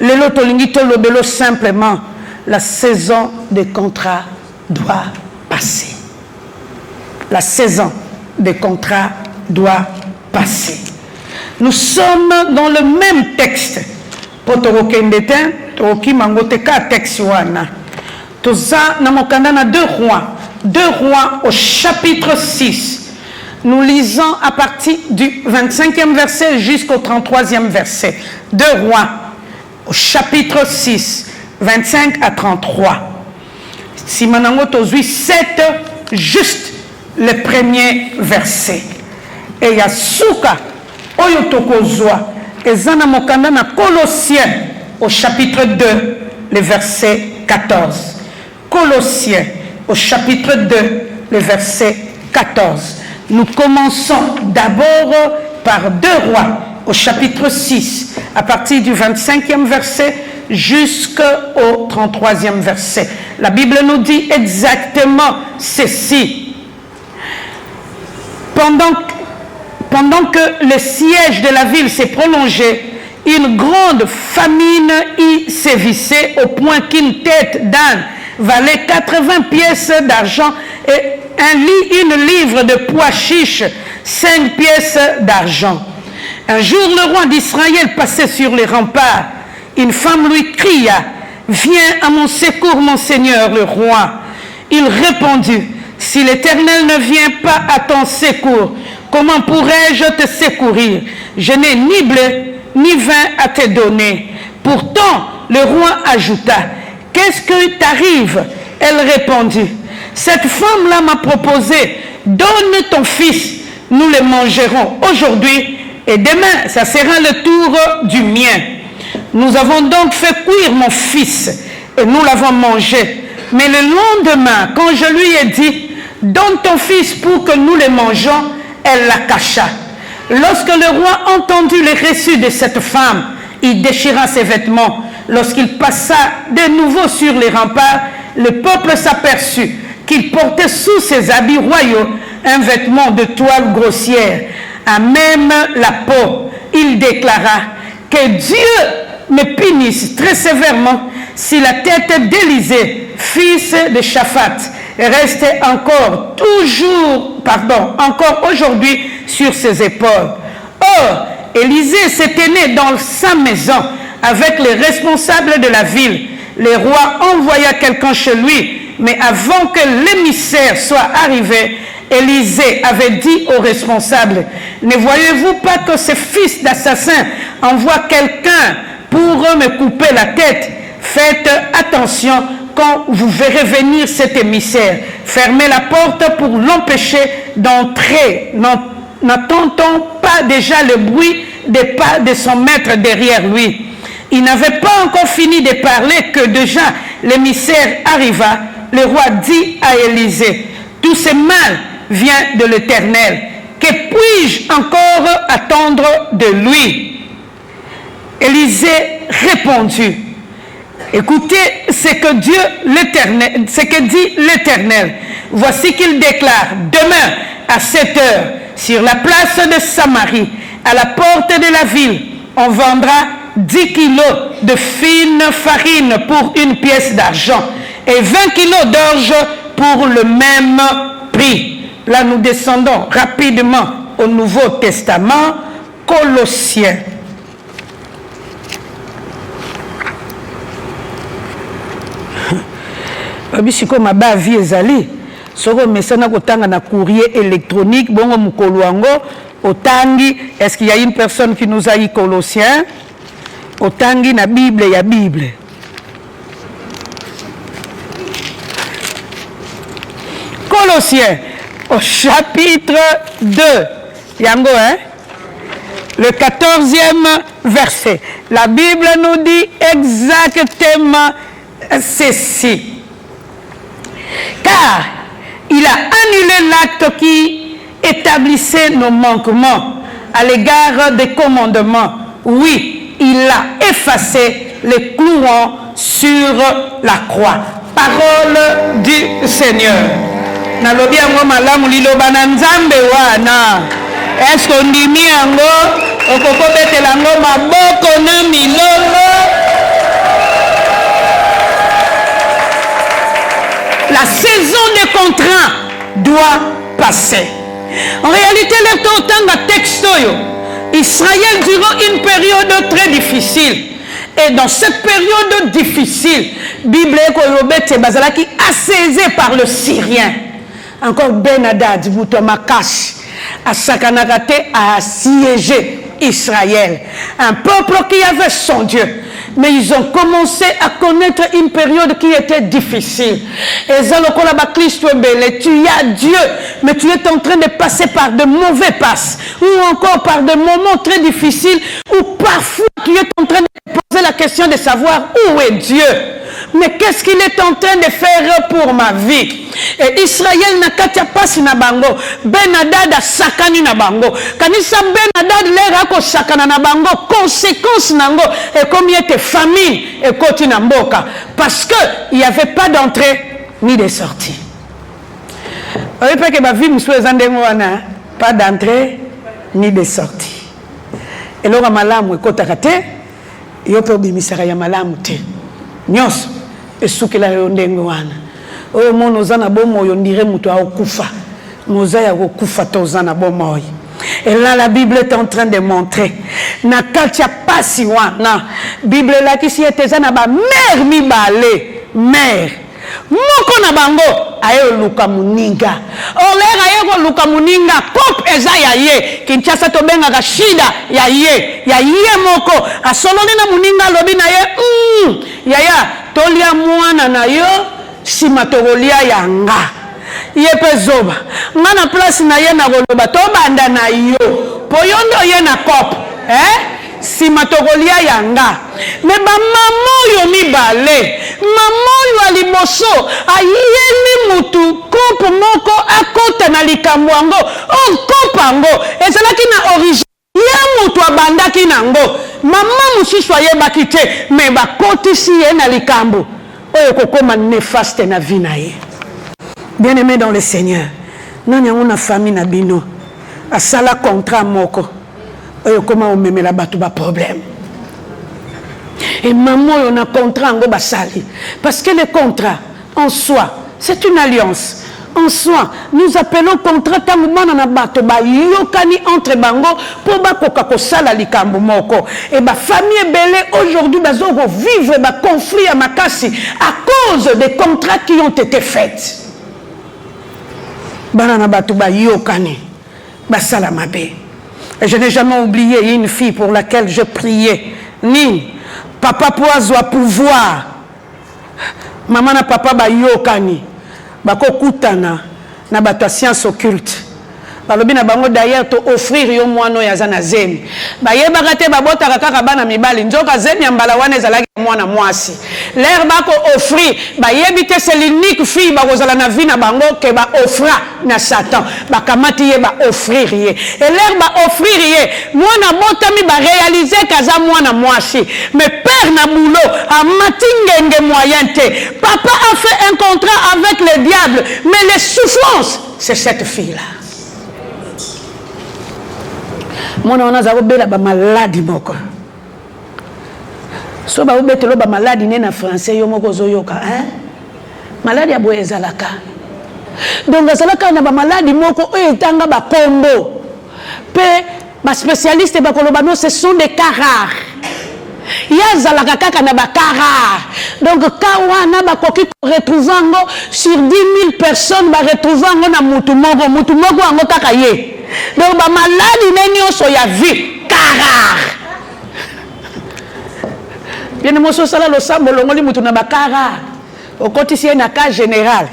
Lelo tolingi tolobelo simplement, la saison des contrats doit passer. La saison des contrats doit passer. Nous sommes dans le même texte. Potokendeten, toki mangoteka texte wana. Toza namokanda na 2 Rois. 2 Rois au chapitre 6. Nous lisons à partir du 25e verset jusqu'au 33e verset. 2 Rois au chapitre 6, 25 à 33. Si manango tozui 7, juste le premier verset. Et Yasuka, oyo tokozwa, ezana mokanda na Colossiens au chapitre 2, le verset 14. Colossiens au chapitre 2, le verset 14. Nous commençons d'abord par 2 Rois au chapitre 6, à partir du 25e verset jusqu'au 33e verset. La Bible nous dit exactement ceci. Pendant que le siège de la ville s'est prolongé, une grande famine y sévissait au point qu'une tête d'âne valait 80 pièces d'argent et une livre de pois chiches, 5 pièces d'argent. Un jour, le roi d'Israël passait sur les remparts. Une femme lui cria, « Viens à mon secours, mon Seigneur, le roi. » Il répondit, « Si l'Éternel ne vient pas à ton secours, comment pourrais-je te secourir? Je n'ai ni blé, ni vin à te donner. » Pourtant, le roi ajouta, « Qu'est-ce que t'arrive ?» Elle répondit, « Cette femme-là m'a proposé, donne ton fils, nous le mangerons aujourd'hui et demain, ça sera le tour du mien. Nous avons donc fait cuire mon fils et nous l'avons mangé. Mais le lendemain, quand je lui ai dit, donne ton fils pour que nous le mangeons, elle la cacha. Lorsque le roi entendit le récit de cette femme, il déchira ses vêtements. Lorsqu'il passa de nouveau sur les remparts, le peuple s'aperçut qu'il portait sous ses habits royaux un vêtement de toile grossière, à même la peau. Il déclara que Dieu me punisse très sévèrement si la tête d'Élisée, fils de Shaphat, restait encore aujourd'hui sur ses épaules. Or, Élisée s'était né dans sa maison avec les responsables de la ville. Le roi envoya quelqu'un chez lui, mais avant que l'émissaire soit arrivé, Élisée avait dit aux responsables, « Ne voyez-vous pas que ce fils d'assassin envoie quelqu'un pour me couper la tête? Faites attention quand vous verrez venir cet émissaire. Fermez la porte pour l'empêcher d'entrer. N'entend-on pas déjà le bruit des pas de son maître derrière lui? » Il n'avait pas encore fini de parler que déjà l'émissaire arriva. Le roi dit à Élisée, « Tout ce mal vient de l'Éternel. Que puis-je encore attendre de lui? » Élisée répondit, « Écoutez ce que dit l'Éternel. Voici qu'il déclare, demain à 7 heures, sur la place de Samarie, à la porte de la ville, on vendra 10 kilos de fine farine pour une pièce d'argent et 20 kilos d'orge pour le même prix. » Là, nous descendons rapidement au Nouveau Testament, Colossiens. Babisiko maba vie ezali soko mesana kotanga na courrier électronique bongo mukolo wango otangi. Est-ce qu'il y a une personne qui nous a dit Colossiens? Otangi na Bible ya Bible. Colossiens au chapitre 2. Yango, hein? Le 14e verset. La Bible nous dit exactement ceci. Car il a annulé l'acte qui établissait nos manquements à l'égard des commandements. Oui, il a effacé les clouants sur la croix. Parole du Seigneur. Nalobi yango malamu liloba na Nzambe wana. Est-ce qu'on dit yango okoko betela ngo maboko na milongo? La saison des contrats doit passer. En réalité, le temps texte, Israël durant une période très difficile. Et dans cette période difficile, Bible est assaisé par le Syrien. Encore Ben Hadad, Boutomakash, à Sakanagate, a assiégé Israël. Un peuple qui avait son Dieu. Mais ils ont commencé à connaître une période qui était difficile. Et tu as Dieu, mais tu es en train de passer par de mauvais passes, ou encore par des moments très difficiles, ou parfois tu es en train de poser la question de savoir où est Dieu. Mais qu'est-ce qu'il est en train de faire pour ma vie? Et Israël n'a qu'à passer na bango. Ben Hadad a sakani na bango. Kanisa Ben Hadad l'air a sakana na bango. Conséquence nango. Et comme il était famine et koti na mboka. Parce que il n'y avait pas d'entrée ni de sortie. Vous voyez pas que ma vie pas d'entrée ni de sortie. Et là malamu kota kate. Yope obimisaka ya malamu te. Nyos esukela yo ndenge wana oyo mona oza na bomoyo ndire mutu aokufa moza ya kokufa to oza na bomoyo. Et là la Bible est en train de montrer na kati ya pasi wana Bible elakisi ete eza na bamere mibale mere moko na bango aye luka muninga olera aye koluka muninga kope eza ya ye Kinshasa tobengaka shida ya ye moko asololi na muninga alobi na ye yaya tolia mwana na yo sima tokolia yanga ye pe zoba nga na place na ye na koloba tobanda na yo po yo ndo ye na kope sima tokolia yanga. Me ba mama oyo mibale mama oyo aliboso ayeli mutu kope moko akota na likambo yango okopa yango ezalaki na origine ya mutu abandaki nango mama mosusu ayebaki te me bakotisi ye na likambo oyo kokoma néfaste na vie na ye. Bien aimé dans le Seigneur, nani yango na famille na bino asala contrat moko oyo koma omemela bato ba problème. Et maman on a contrat ngo basali parce que le contrat en soi c'est une alliance. En soi, nous appelons contrat tangumana na bato ba yokani entre bango pour ba koka kosala likambo moko. Et ba famille belé aujourd'hui bazo vivre ba conflit à makasi à cause des contrats qui ont été faits. Bana na bato ba yokani ba sala mabe. Et je n'ai jamais oublié une fille pour laquelle je priais. Ni papa poizo à pouvoir. Maman na papa ba yokani. Bako kutana na bato science occulte. Balobi na bango d'ailleurs to offrir yo mwana ya zana zemi. Ba yebaka te babota kaka bana mibali nzoka zemi ya mbala wana ezalaki mwana mwasi. L'air bako offrir ba yebite c'est l'unique fille ba kozala na vie na bango ke ba offra na Satan. Ba kamati ye ba offrir ye. Et l'air ba offrir ye mwana botami ba réaliser kaza mwana mwasi. Mais père na boulot a matingenge moyen te. Papa a fait un contrat avec le diable mais les souffrances c'est cette fille là. Mwana wana za obela ba maladi moko. So ba obetelo ba maladi ne na français yo moko zoyoka, maladi ya boye ezalaka. Donc ezalaka na ba maladi moko oyo etanga ba kombo. Pe ba spécialiste ba koloba no ce sont des cas rares. Ya zalaka kaka na ba cas rares. Donc kawana ba koki retrouvango sur 10 000 personnes ba retrouvango na mutu moko ango kaka ye. Donc ba maladi nenyo so ya vie kara. Bien mo so sala lo sambo longoli mutu na bakara. Au quotidien na cas général.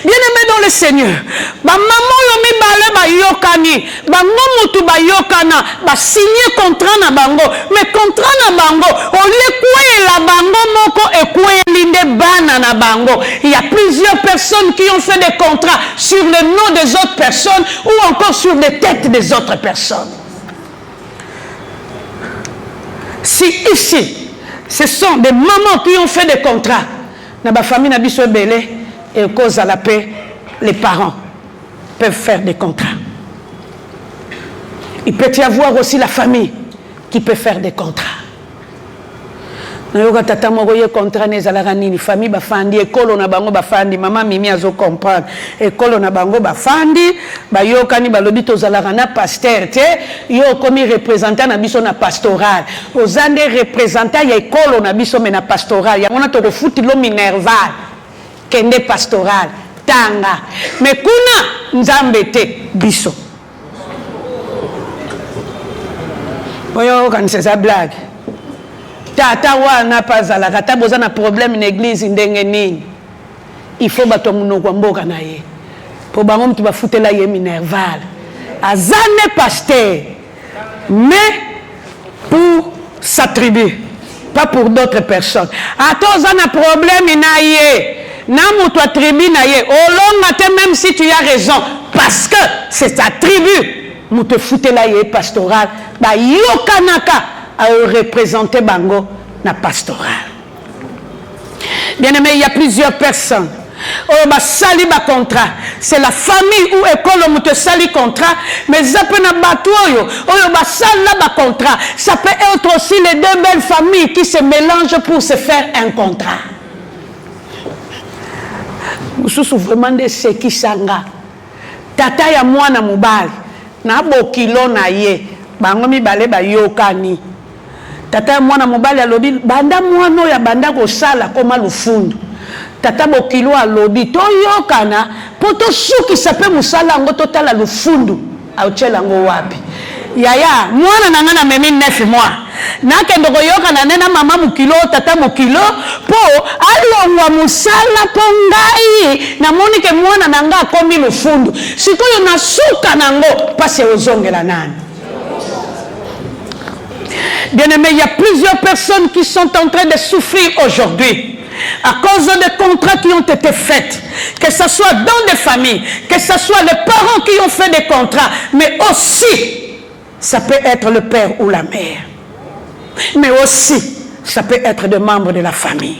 Bien aimé dans le Seigneur, ba maman yo mibale ba yokani, ba ngomutu ba yokana, ba signer contrat na bango, mais contrat na bango, au lieu quoi la bango moko et quoi linde bana na bango. Il y a plusieurs personnes qui ont fait des contrats sur le nom des autres personnes ou encore sur les têtes des autres personnes. Si ici, ce sont des mamans qui ont fait des contrats, na ba famille na biso belé et cause à la paix, les parents peuvent faire des contrats. Il peut y avoir aussi la famille qui peut faire des contrats. nayoka tata moko ye contrat nezalaka nini famille bafandi ekolo na bango bafandi mama mimi azo comprendre ekolo na bango bafandi bayokani balobi tozalaka na pasteur te yo komi représentant na biso na pastoral ozande représentant ya ekolo na biso me na pastoral yango na tokofuti lo minerval kende pastoral tanga me kuna nzambe te biso oyo kanisa za blague tata wana pazalaka ta boza na problème na église ndenge nini il faut bato munoko mboka na ye po bango mtu bafutela ye minerval azane pasteur mais pour sa tribu pas pour d'autres personnes atoza na problème na ye na mutu a tribu na ye olonga te même si tu as raison parce que c'est ta tribu mutu futela ye pastoral ba yokanaka à représenter Bango na pastoral. Bien aimé, il y a plusieurs personnes. Oh, bah, sali ba contrat. C'est la famille ou école où te sali contrat. Mais ça peut na batoyo. Oh, bah, sali ba contrat. Ça peut être aussi les deux belles familles qui se mélangent pour se faire un contrat. Vous souvenez vraiment de ce qui sanga. Tata ya mwana mubali. Na bokilo na ye. Bango mi bale ba yokani. Tata mwana mobali alobi banda mwana ya banda ko sala koma lufundu tata bokilo alobi to yokana poto suki sape musala ngo totala lufundu auchela ngo wapi yaya mwana nangana memi 9 mois nakendo ko yokana nena mama mukilo tata mukilo po alongwa musala po ngai namoni ke mwana nanga komi lufundu sikoyo nasuka nango pase ozongela nani. Bien-aimés, il y a plusieurs personnes qui sont en train de souffrir aujourd'hui à cause des contrats qui ont été faits, que ce soit dans des familles, que ce soit les parents qui ont fait des contrats, mais aussi, ça peut être le père ou la mère. Mais aussi, ça peut être des membres de la famille.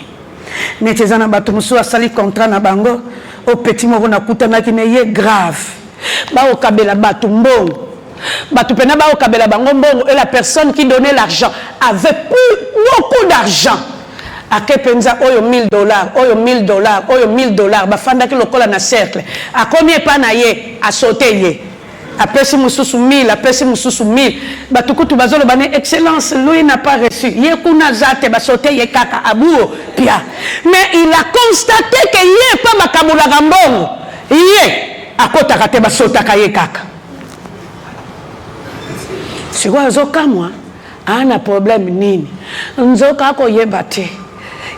Netezana batumusu asali contrat na bango, au petit moko na kutana ki ne grave. Ba o kabela batumbongo. Et la personne qui donnait l'argent avait beaucoup d'argent. À Kepenza, oyo $1000, oyo $1000, oyo $1000. Bafanda ki lokola na cercle. À combien panaye a sauté ye? A pesi mususu 1000, a pesi mususu 1000. Batukutu bazolo bane excellence, lui n'a pas reçu. Ye kuna zate ba sauté ye kaka abuo pia. Mais il a constaté que ye pas makamula gambongo. Ye akota kate ba sotaka ye kaka. C'est quoi zoka moi ana problème nini nzoka ko yebate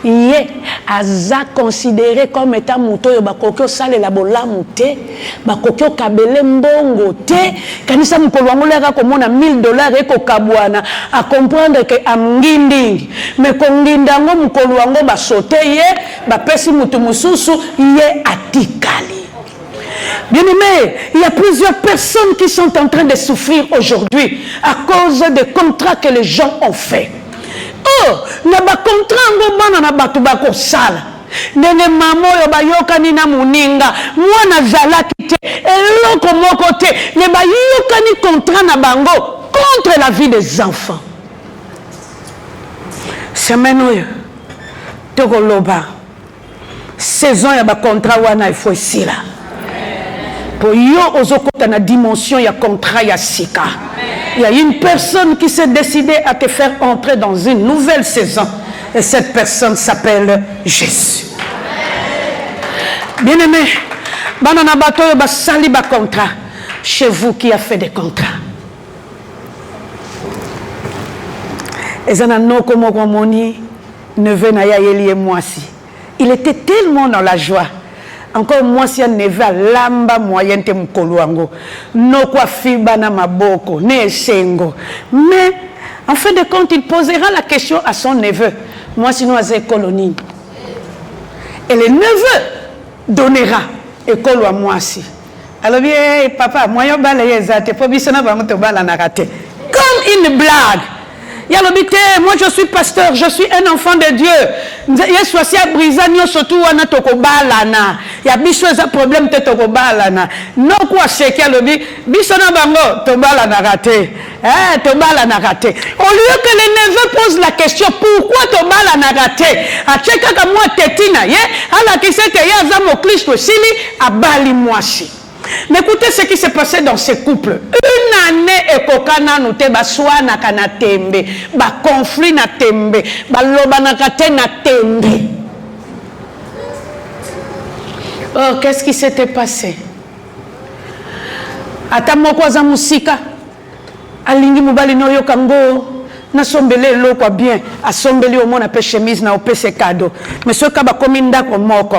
yé aza considéré comme étant muto yo bakokyo sale la bolamu te bakokyo kabele mbongo te kanisa mukolo wangu leka komona $1000 eko kabwana a comprendre que amngindingi mais konginda ngo mukolo wangu basote ye bapesi mutu mususu ye atikali. Bien-aimés, il y a plusieurs personnes qui sont en train de souffrir aujourd'hui à cause des contrats que les gens ont faits. Oh, na ba contrat ngo bana na batu ba ko sala. Nene mamo yo ba yokani na muninga, mwana zalaki te, eloko moko te, ne ba yokani contrat na bango contre la vie des enfants. Semaine oyo toko loba. Saison ya ba contrat wana il faut ici là. Pour yo ozokota na dimension ya contrat ya sika. Il y a une personne qui s'est décidée à te faire entrer dans une nouvelle saison. Et cette personne s'appelle Jésus. Bien-aimé, banana bato yo basali ba contrat. Chez vous qui a fait des contrats. Ezana noko moko moni neveu na ya Elie Mwasi. Il était tellement dans la joie. Encore moi si un neve lamba moyen te mukolo wango no kwa fiba na maboko ne sengo mais en fin de compte il posera la question à son neveu moi sinon à colonie et le neveu donnera école à moi si alors bien papa moyen balaye zate po bisona ba moto bala na raté comme une blague Il y a l'obité, moi je suis pasteur, je suis un enfant de Dieu. Il y a choisi à briser, surtout à notre balana. Il y a biso un problème de ton balana. Non quoi c'est qu'il y a l'obité, biso na bango, ton balana raté. Ton balana raté. Au lieu que les neveux posent la question, pourquoi ton balana raté? A tcheka ka moi tetina, ye, ala qui sait que y a zamo Christ sili, a bali moi si. Mais écoutez ce qui s'est passé dans ces couples. Une année et kokana nous te baswa na kana tembe, ba conflit na tembe, ba loba na kate na tembe. Oh, qu'est-ce qui s'était passé? Ata moko za musika alingi mobali no yokango na sombele lo kwa bien, asombeli au mona pe chemise na ope se cadeau. Mais ce ka ba komi ndako moko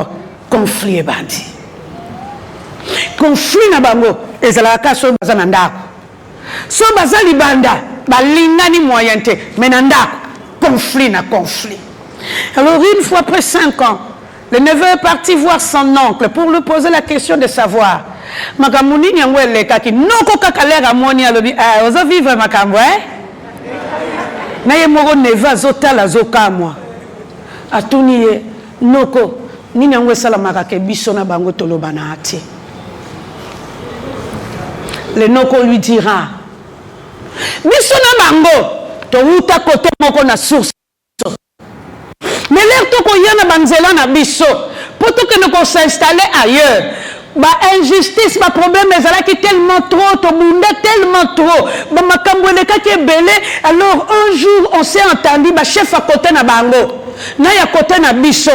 conflit bandi. Conflit na bango ezalaka so baza na ndako so baza libanda balingani moyen te mais na ndako conflit na conflit. Alors une fois après 5 ans le neveu est parti voir son oncle pour lui poser la question de savoir makambo nini yango elekaki noko kaka lera moni alobi ozo vivre makambo na ye moko neveu azotala azokamwa atuni ye noko nini yango esalamaka ke biso na bango toloba na ati. Le noko lui dira biso na bango to uta kote moko na source mais l'air to ko yana banzela na biso poto que nous s'installer ailleurs ba injustice ba problème ezalaki tellement trop to bunda tellement trop ba makambo lekaki belé. Alors un jour on s'est entendu ba chef à côté na bango na ya côté na biso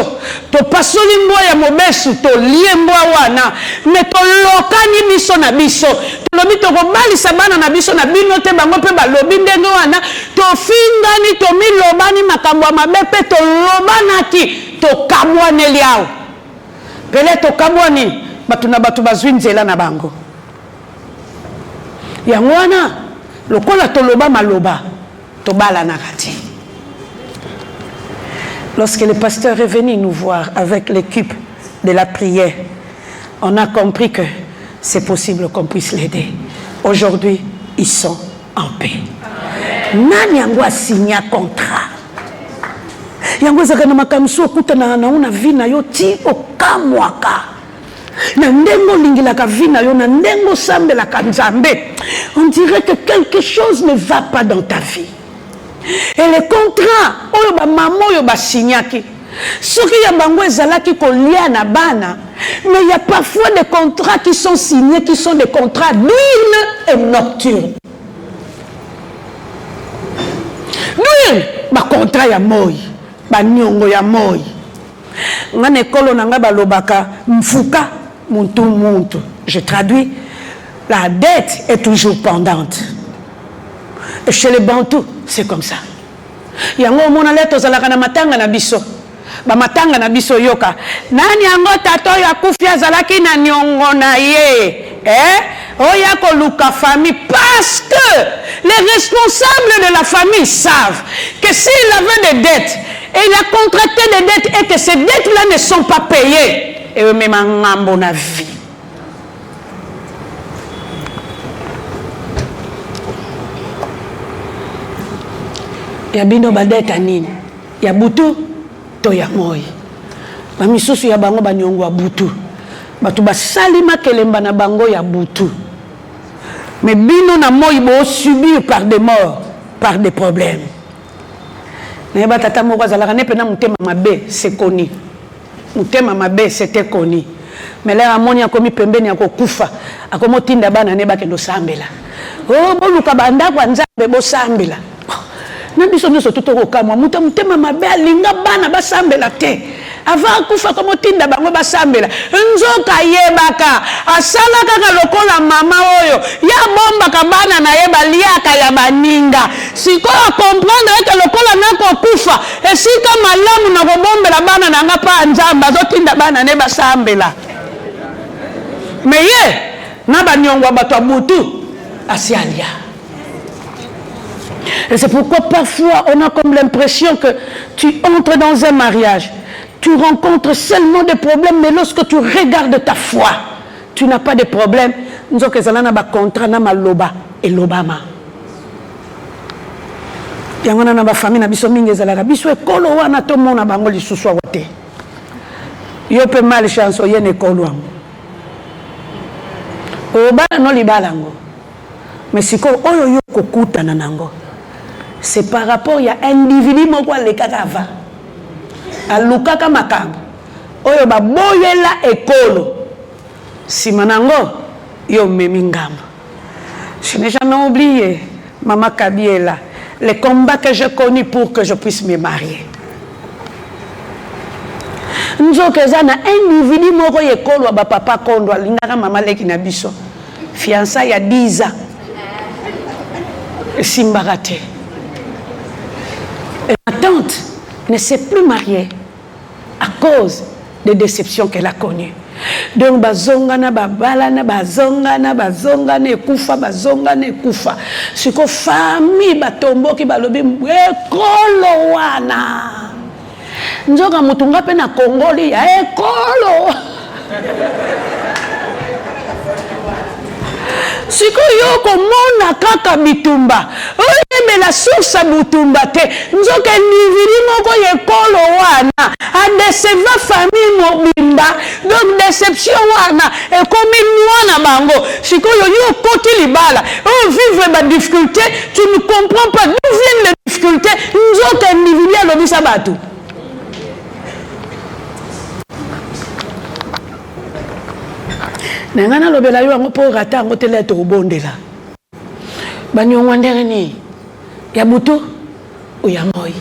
to pasoli mboa ya mobesu to lie mboa wana mais to lokani biso na biso to lobi to ko balisa bana na biso na bino te bango pe ba lobi ndenge wana to fingani to milobani makambo ya mabe pe to lobanaki to kamwaneli awo pele to kamwani batu na batu bazwi nzela na bango yango wana lokola to loba maloba to bala na kati. Lorsque le pasteur est venu nous voir avec l'équipe de la prière, on a compris que c'est possible qu'on puisse l'aider. Aujourd'hui, ils sont en paix. Nani yango a signé un contrat? Yango zakana makamso kuta na una vina yo ti okamwaka. Na ndengo lingila ka vina yo na ndengo sambe la kanzambe. On dirait que quelque chose ne va pas dans ta vie. Et les contrats, oyo ba maman oyo ba signaki. Soki ya bango ezalaki ko lia na bana, mais il y a parfois des contrats qui sont signés qui sont des contrats d'huile et nocturne. D'huile, ba contrat ya moi, ba nyongo ya moi. Ngane kolo nanga ba lobaka mfuka muntu muntu. Je traduis, la dette est toujours pendante. Et chez les Bantous, c'est comme ça. Yango mona leto zalaka na matanga na biso. Ba matanga na biso yoka. Nani yango tato ya kufia zalaki na nyongo na ye. Oya ko luka famille parce que les responsables de la famille savent que s'il avait des dettes et il a contracté des dettes et que ces dettes-là ne sont pas payées, et eux même en bonne vie. Ya bino badeta nini ya butu to ya moi ba misusu ya bango banyongo butu batu basalima kelemba na bango ya butu mais bino na moi bo subir par des morts par des problèmes na ba tata moko azalaka ne pena mutema mabe c'est connu mutema mabe c'était connu mais là amoni akomi pembeni akokufa akomotinda bana ne bakendo sambela oh boluka banda kwa nzambe bo sambela na biso nyonso totokokamwa muta mutema mabe alinga bana basambela te avant kufa komo tinda bango basambela nzoka yebaka asala kaka lokola mama oyo ya bombaka bana na yeba liaka ya baninga sikoyo comprendre que lokola nako kufa esika malamu na kobombela bana nanga pa nzamba azotinda bana ne basambela mais ye na banyongwa bato butu asialia. Et c'est pourquoi parfois on a comme l'impression que tu entres dans un mariage, tu rencontres seulement des problèmes, mais lorsque tu regardes ta foi, tu n'as pas de problème. Nous avons un contrat na maloba et l'Obama. Yangona na ba famille na biso mingi ezalaka biso ekolo wana to mona bango lisusu wote. Yo pe mal chance yene ekolo wango. O bana no libalango. Mais siko oyo yo kokuta na nango. C'est par rapport ya individu moko lekaka va. Alukaka makambo. Oyo ba boyela ekolo. Simanango yo memingamba. Je n'ai jamais oublié Maman Kabiela, les combats que j'ai connus pour que je puisse me marier. Nous avons un individu moko yekolo wa papa kondo lingaka mama leki na biso. Fiançailles il y a 10 ans. Simbarate. Et ma tante ne s'est plus mariée à cause des déceptions qu'elle a connues. Donc bazongana babalana bazongana ekufa bazongana ekufa. Siko famille batomboki balobi ekolo wana. Njoka mutunga pe na Kongoli ya ekolo. Siko yoko mona kaka bitumba. Oye me la source bitumba te. Njoka nivili moko yekolo wana. A décevant famille mobimba. Donc déception wana. Et comme mwana bango. Siko yo koti libala. On vivre ma difficulté. Tu ne comprends pas d'où viennent les difficultés. Njoka nivili ya lobi sabatu. Nangana lobela yo ngo po rata ngo tele to bondela. Banyongwa ndereni ya butu ou ya moi.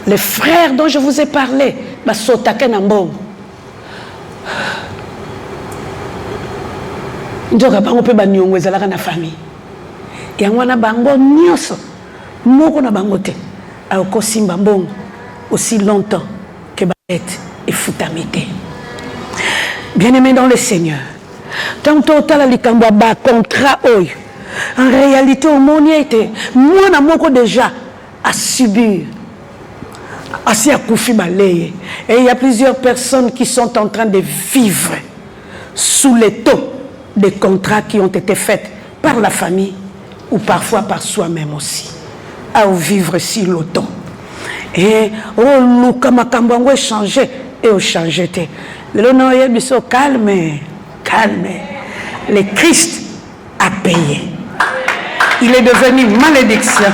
Les frères dont je vous ai parlé, ba sotake na mbongo. Njoka bango pe banyongwa ezalaka na famille. Yango na bango nyoso moko na bango te. Ako simba mbongo aussi longtemps que bête et futamité. Bien-aimés dans le Seigneur, tant que la likamba ba contrat oyo, en réalité au monde était moi na moko déjà à subir, assez à koufi baleye. Et il y a plusieurs personnes qui sont en train de vivre sous les taux des contrats qui ont été faits par la famille ou parfois par soi-même aussi, à vivre sur le taux. Et oh l'ukamakambo ngo changer et au changer te. Le nom est calme, calme. Le Christ a payé. Il est devenu malédiction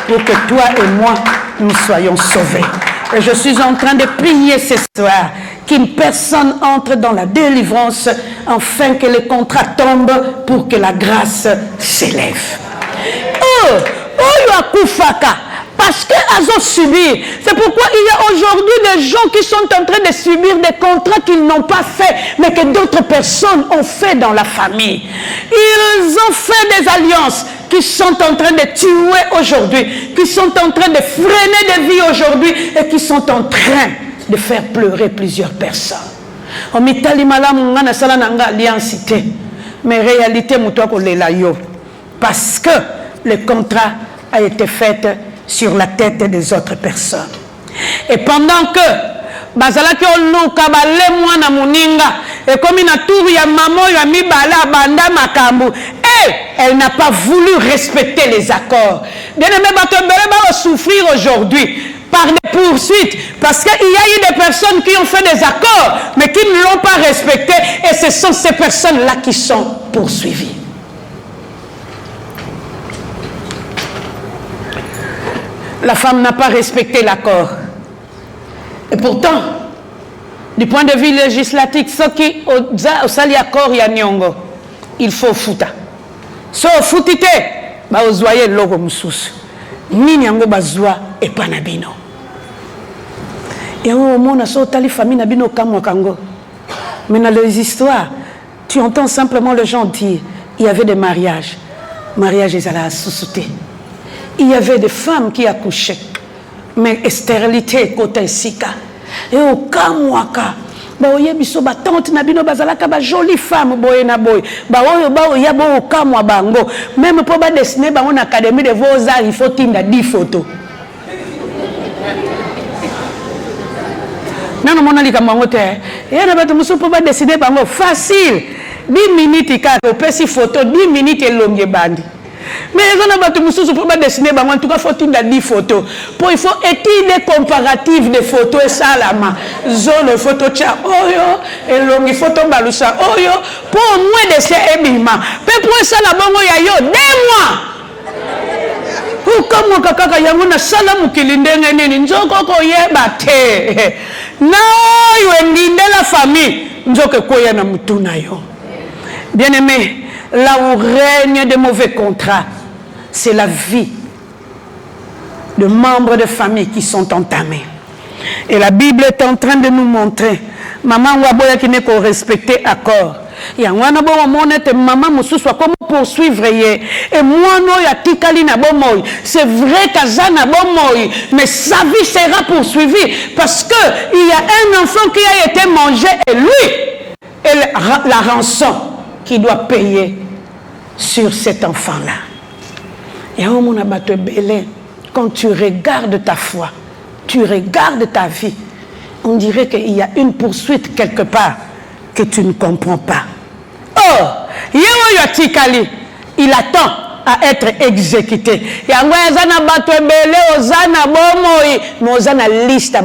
pour que toi et moi, nous soyons sauvés. Et je suis en train de prier ce soir qu'une personne entre dans la délivrance afin que les contrats tombent pour que la grâce s'élève. Oh, oh, yakufaka. Parce qu'elles ont subi. C'est pourquoi il y a aujourd'hui des gens qui sont en train de subir des contrats qu'ils n'ont pas fait, mais que d'autres personnes ont fait dans la famille. Ils ont fait des alliances qui sont en train de tuer aujourd'hui, qui sont en train de freiner des vies aujourd'hui et qui sont en train de faire pleurer plusieurs personnes. Mais réalité, parce que le contrat a été fait sur la tête des autres personnes. Et pendant que bazalaki oluka bale mwana muninga et comme na tour ya maman ya mibala banda makambu elle n'a pas voulu respecter les accords. Bien aimé bato bele ba souffrir aujourd'hui par des poursuites parce qu'il y a eu des personnes qui ont fait des accords mais qui ne l'ont pas respecté et ce sont ces personnes-là qui sont poursuivies. La femme n'a pas respecté l'accord. Et pourtant, du point de vue législatif, ce qui au sali accord ya nyongo, il faut futa. So futite, ba ozoye logo mususu. Nini yango bazwa et panabino. Et au monde so tali famille nabino kamwa kango. Mais dans les histoires, tu entends simplement les gens dire, il y avait des mariages. Mariage ils allaient sous-souter. Il y avait des femmes qui accouchaient, mais stérilité côté sika. Et au kamwaka, ba oye biso ba tante na bino bazalaka ba jolie femme boye na boye. Ba oyo ba oya bo kamwa bango. Même pour ba dessiner ba on académie de Beaux-Arts, il faut tinda 10 photos. Non non mona lika mangote. Et na ba to muso pour ba dessiner bango facile. 10 minutes ka ko pesi photo 10 minutes elonge bandi. Mais ils ont battu Moussou pour dessiner, en tout cas, faut-il 10 photos. Pour il faut étudier comparatif des photos et ça, la main. Zone photo tcha, oyo, et longue photo balousa, oyo, pour au moins dessin et bima. Mais pour ça, la bango ya yo, 2 mois. Comme kaka yango na sala mukilinde nini nzoko ko yeba te na yo ndinde la famille nzoko ko ya na mutuna yo. Bien-aimé, là où règne de mauvais contrats, c'est la vie de membres de famille qui sont entamés. Et la Bible est en train de nous montrer maman waboya qui n'est qu'au respecter accord. Il y a un maman moussouswa comment poursuivre et moi non ya tikali na bomoy. C'est vrai qu'azana bomoy, mais sa vie sera poursuivie parce que il y a un enfant qui a été mangé et lui et la rançon qui doit payer sur cet enfant-là. Et quand tu regardes ta foi, tu regardes ta vie, on dirait qu'il y a une poursuite quelque part que tu ne comprends pas. Or, il attend à être exécuté. Mais liste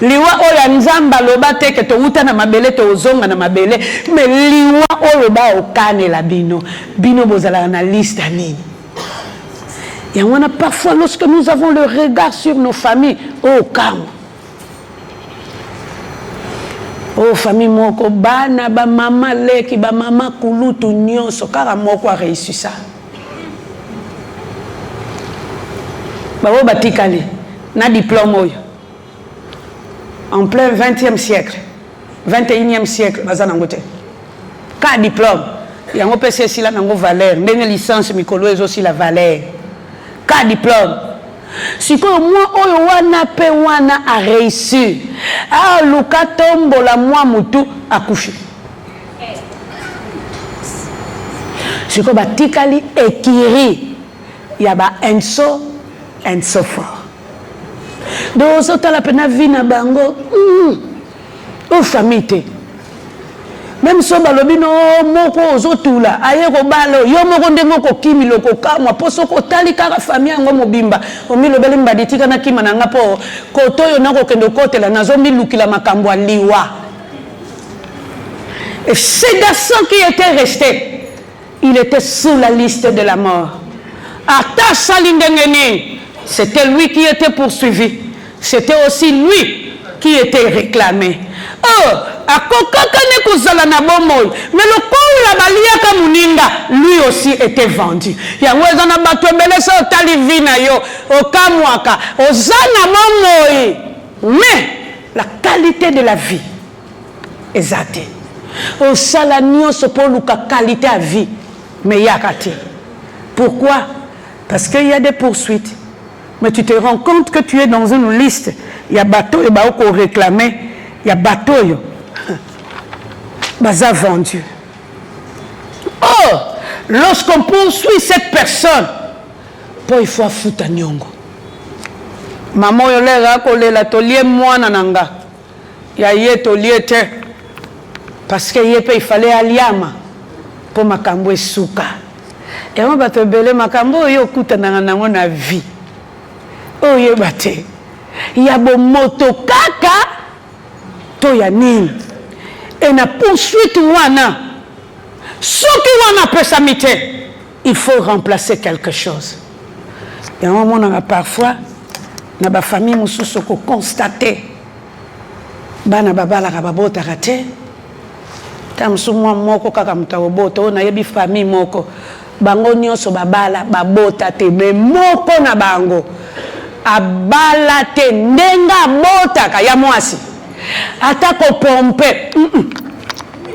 liwa oyo nzamba loba te ke to uta na mabele to ozonga na mabele mais liwa oyo ba okane la bino bozala na liste nini. Et on a parfois lorsque nous avons le regard sur nos familles, oh calme. Oh famille moko bana ba mama leki ba mama kulutu nyonso kaka moko a réussi ça. Ba wo batikali na diplôme oyo. En plein 20e siècle, 21e siècle, bazanangote. Ka diplôme, yango pese si la nango valeur, ndenge licence mikolo ezo si la valeur. Ka diplôme. Si ko moi oyo wana pe wana a réussi. Ah luka tombo la moi mutu akufi. Si ko batikali ekiri ya ba enso fort. Donc, ça la peine vie na bango, au famille. Même si on a no moko ozotula, aye ko balo, yo moko ndengo ko kimi loko kamwa, poso ko tali kaka famille ngo mobimba. Omi lobeli mbaditi kana kima na ngapo, koto yo nako kendo kote la nazo mi lukila makambo liwa. Et ce garçon qui était resté, il était sous la liste de la mort. Ata salindengeni. C'était lui qui était poursuivi. C'était aussi lui qui était réclamé. Oh, à kokakane kozala na bomoy. Mais le corps la baliaka muninga, lui aussi était vendu. Yango ezana bato ebele so tali vina yo, okamwaka, ozana bomoy. Mais la qualité de la vie est zatée. Au salanio se pour luka qualité à vie, mais yakati. Pourquoi? Parce qu'il y a des poursuites. Mais tu te rends compte que tu es dans une liste. Il y a bateau et bateau réclamé. Il y a bateau. Baza vendu. Oh, lorsqu'on poursuit cette personne, il faut foutre nyongo. Maman yolera kolela tolie mwana nanga. Ya ye tolie te. Parce que il fallait aliama pour makambo suka. Et on va te bele makambo yo kuta nango na vie. Oh yebate. Ya bo moto kaka to ya nini. Et na poursuite wana. Ce qui wana peut s'amiter, il faut remplacer quelque chose. Et on a parfois na ba famille mususu ko constater bana babala ka babota kate. Tamsumwa moko kaka mutawoboto na yebi famille moko bango nyonso babala babota te me moko na bango abala te ndenga bota ka ya mwasi ata ko pompe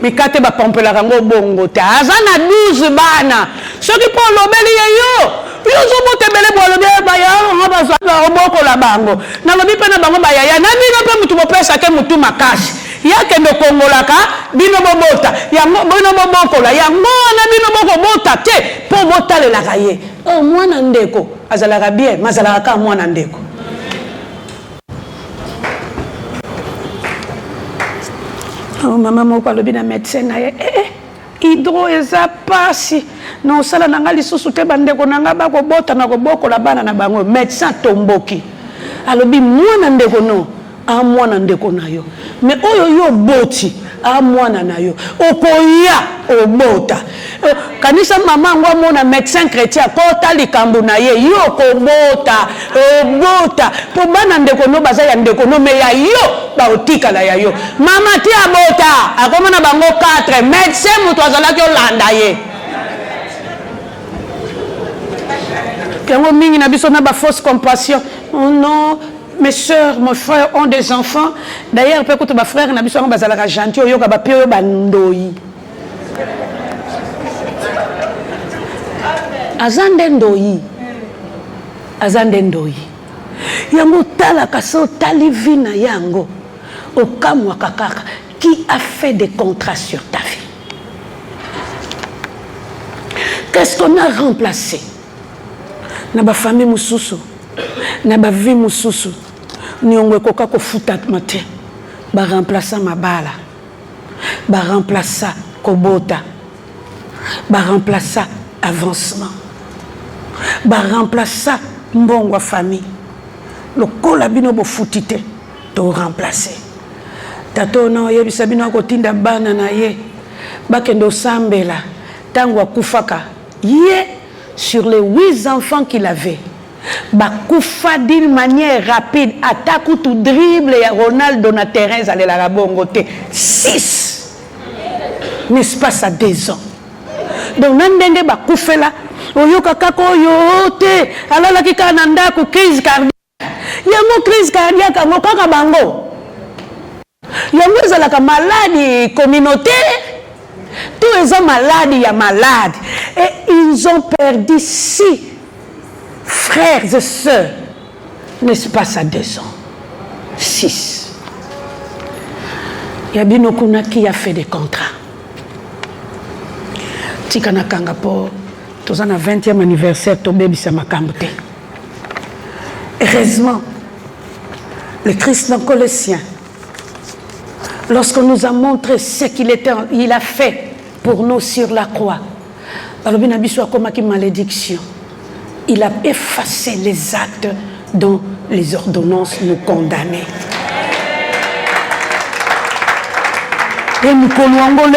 mikate ba pompe la kango bongo ta azana 12 bana soki po lobeli yo zo bote bele bo lobi ba ya ngaba za oboko la bango na lobi pe na bango ba ya na bino pe mutu bopesa ke mutu makasi yake ndo kongolaka bino bobota ya bino bobokola ya ngona bino bokobota te po botalela kaye oh mwana ndeko azalaka bien mazalaka ka mwana ndeko. Oh maman moko alobi na médecin na ye hydro eza pasi na osala nanga lisusu te bandeko nanga bakobota na kobokola bana na bango médecin tomboki alobi mwana ndeko no a mwana ndeko na yo mais oyo yo boti a mwana na yo okoya obota kanisa mama ngwa mona médecin chrétien kota likambo na ye yo kobota obota po bana ndeko no baza ya ndeko no me ya yo ba otikala ya yo mama ti abota akoma na bango 4 médecin muto azalaki olanda ye yango mingi na biso na ba fausse compassion oh non. Mes soeurs, mes frères ont des enfants. D'ailleurs, peut-être mes frères n'ont pas besoin de gentil. Ils ont pas besoin de azandendoi. Azandendoi. Yango tala kaso talivina yango. Okamwa kakaka. Qui a fait des contrats sur ta vie? Qu'est-ce qu'on a remplacé? Naba famille mususu. Naba vie mususu. Nyongwe koka ko futa mate ba remplacer mabala ba remplacer kobota ba remplacer avancement ba remplacer mbongwa famille lokola bino bo futite to remplacer tato na yebisa bino ko tinda bana na ye bakendo sambela tango akufaka ye sur les 8 enfants qu'il avait bakoufa d'une manière rapide attaque ou tout dribble et Ronaldo na terrain allait la rabongote 6 n'est-ce pas ça 2 ans donc nandenge bakoufa là oyoka kako yote alala kika nanda ku crise cardiaque yango crise cardiaque ngo kaka bango yango ezalaka maladie communautaire tous les maladies ya malade et ils ont perdu 6 frères et sœurs, n'est-ce pas ça 2 ans? 6. Il y a bien beaucoup qui a fait des contrats. Tikana Kangapo, tous en a 20e anniversaire, tombé bisama kambote. Heureusement, le Christ colossien, lorsqu'on nous a montré ce qu'il a fait pour nous sur la croix, alors bien abisso comme une malédiction. Il a effacé les actes dont les ordonnances nous condamnaient. Et nous connaissons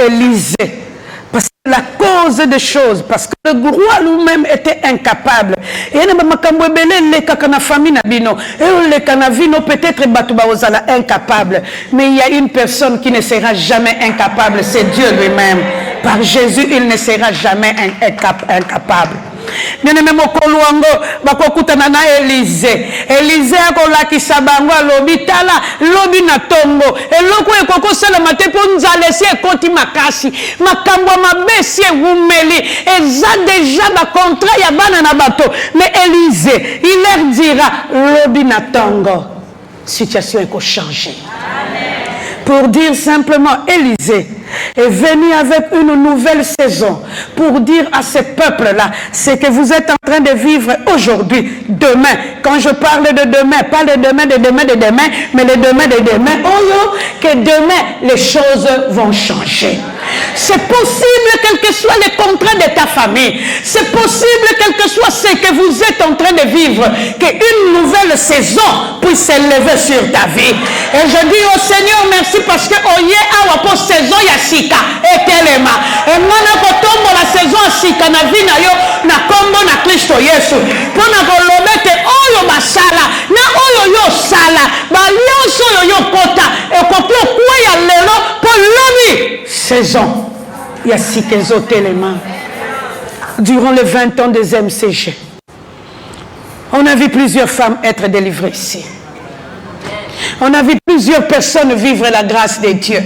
Élisée. Parce que la cause des choses, parce que le roi lui-même était incapable. Et il y a des famille peut-être incapable. Mais il y a une personne qui ne sera jamais incapable, c'est Dieu lui-même. Par Jésus, il ne sera jamais incapable. Bien-aimé mokoluango bakokutana na Élisée. Élisée akolakisa bango alobi tala lobi na tongo eloko ekoko sala mate po nzalesi ekoti makasi makambo mabesi ewumeli eza déjà ba contrat ya bana na bato mais Élisée il leur dira lobi na tongo situation eko changer. Pour dire simplement Élisée est venu avec une nouvelle saison pour dire à ce peuple-là ce que vous êtes en train de vivre aujourd'hui, demain. Quand je parle de demain, pas de demain, mais le demain de demain, oh, que demain les choses vont changer. C'est possible, quel que soit le contrat de ta famille, c'est possible, quel que soit ce que vous êtes en train de vivre, qu'une nouvelle saison puisse s'élever sur ta vie. Et je dis au Seigneur merci parce que oye awa po saison ya sika etelema. Et moi na kotombo la saison ya sika na vie na yo na kombo na Kristo Yesu. Pona kolobete oyo basala na oyo yo sala ba nyonso oyo yo kota e kopio kwa ya lelo po lobi saison ya sika ezotelema. Durant les 20 ans des MCG, on a vu plusieurs femmes être délivrées ici. On a vu plusieurs personnes vivre la grâce de Dieu.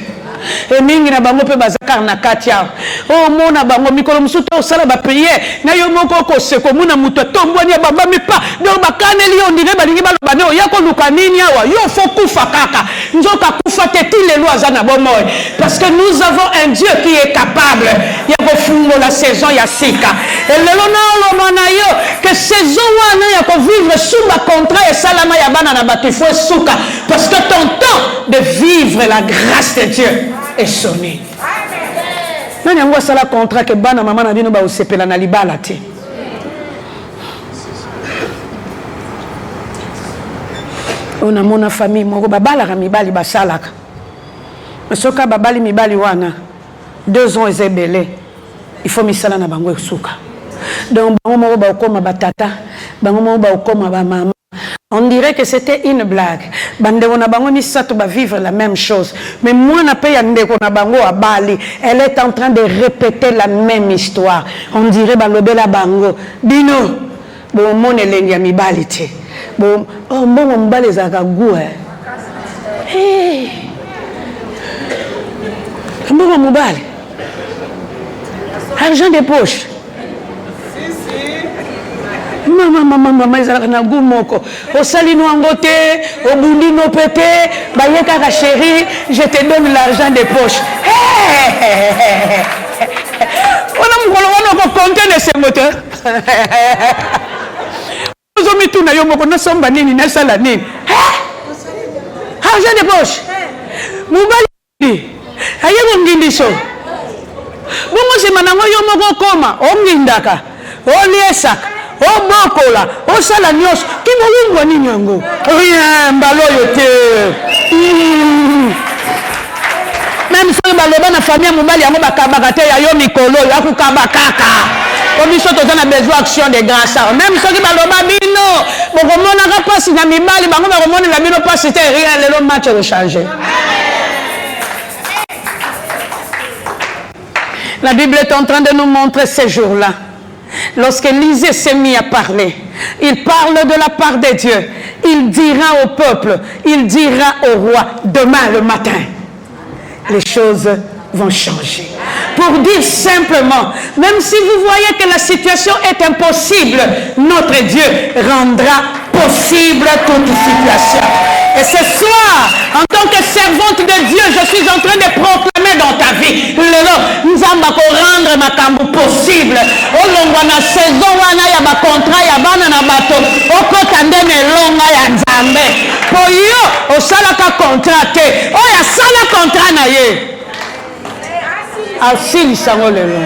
Et mingi na bango pe bazakar na katia. Oh mona bango mikolo musuto sala ba prière. Na yo moko ko seko muna muto tombwani baba mipa. Do bakaneli on dirait balingi baloba ne oyako luka nini awa. Yo fo kufa kaka. Nzoka kufa teti les lois za bomoy. Parce que nous avons un Dieu qui est capable. Ya ko fungo la saison ya sika. Et le lona lo na yo que saison wana ya ko vivre sous ma contrat et salama ya bana na batifo suka parce que ton temps de vivre la grâce de Dieu est sonné. Nani yango asala contrat ke bana mama na bino ba osepela na libala te. On a mon famille moko babalaka mibali basalaka. Soka babali mibali wana 2 ans ezebele. Il faut misala na bango suka. Donc bango moko ba okoma batata, bango moko ba okoma ba mama. On dirait que c'était une blague. Bandeko na bango misato ba vivre la même chose. Mais moi na pe ya ndeko na bango à Bali, elle est en train de répéter la même histoire. On dirait ba lobela bango. Bino, bon mon elengi ya mibali te. Bon, oh mbongo mbali za kagu Hey. Mbongo mbali. Argent de poche. Maman, ils ont un goût moko. Au salino angoté, au bundi no pété, bayeka ka chérie, je te donne l'argent de poche. On a compté de ces moteurs. Nous avons mis tout na yo moko na somba nini na sala nini. Argent de poche. Mubali. Ayebo ngindiso. Bongo se manango yo moko koma, o ngindaka, o liesaka. Oh bokola, oh sala nyos, qui m'a eu ni nyango. Rien, balo yote. Même si baloba na famille mobali yango bakabaka te ya yo mikolo, ya kukabakaka. Comme ils sont en besoin d'action de grâce. Même si baloba bino, bokomona ka pasi na mibali, bango bakomona la bino pasi te rien, le match a changé. La Bible est en train de nous montrer ces jours-là. Lorsque Élisée s'est mis à parler, il parle de la part de Dieu. Il dira au peuple, il dira au roi, demain le matin, les choses vont changer. Pour dire simplement, même si vous voyez que la situation est impossible, notre Dieu rendra possible toute situation. Et ce soir, en tant que servante de Dieu, je suis en train de proclamer dans ta vie, nous allons rendre ma cambo possible. Au long de la saison, il y a un contrat, il y a un bateau. Au côté de longa, il y a un zambé. Pour eux, au salaka contraté. Oh, il y a sala contrat na ye. Asili sango lelo.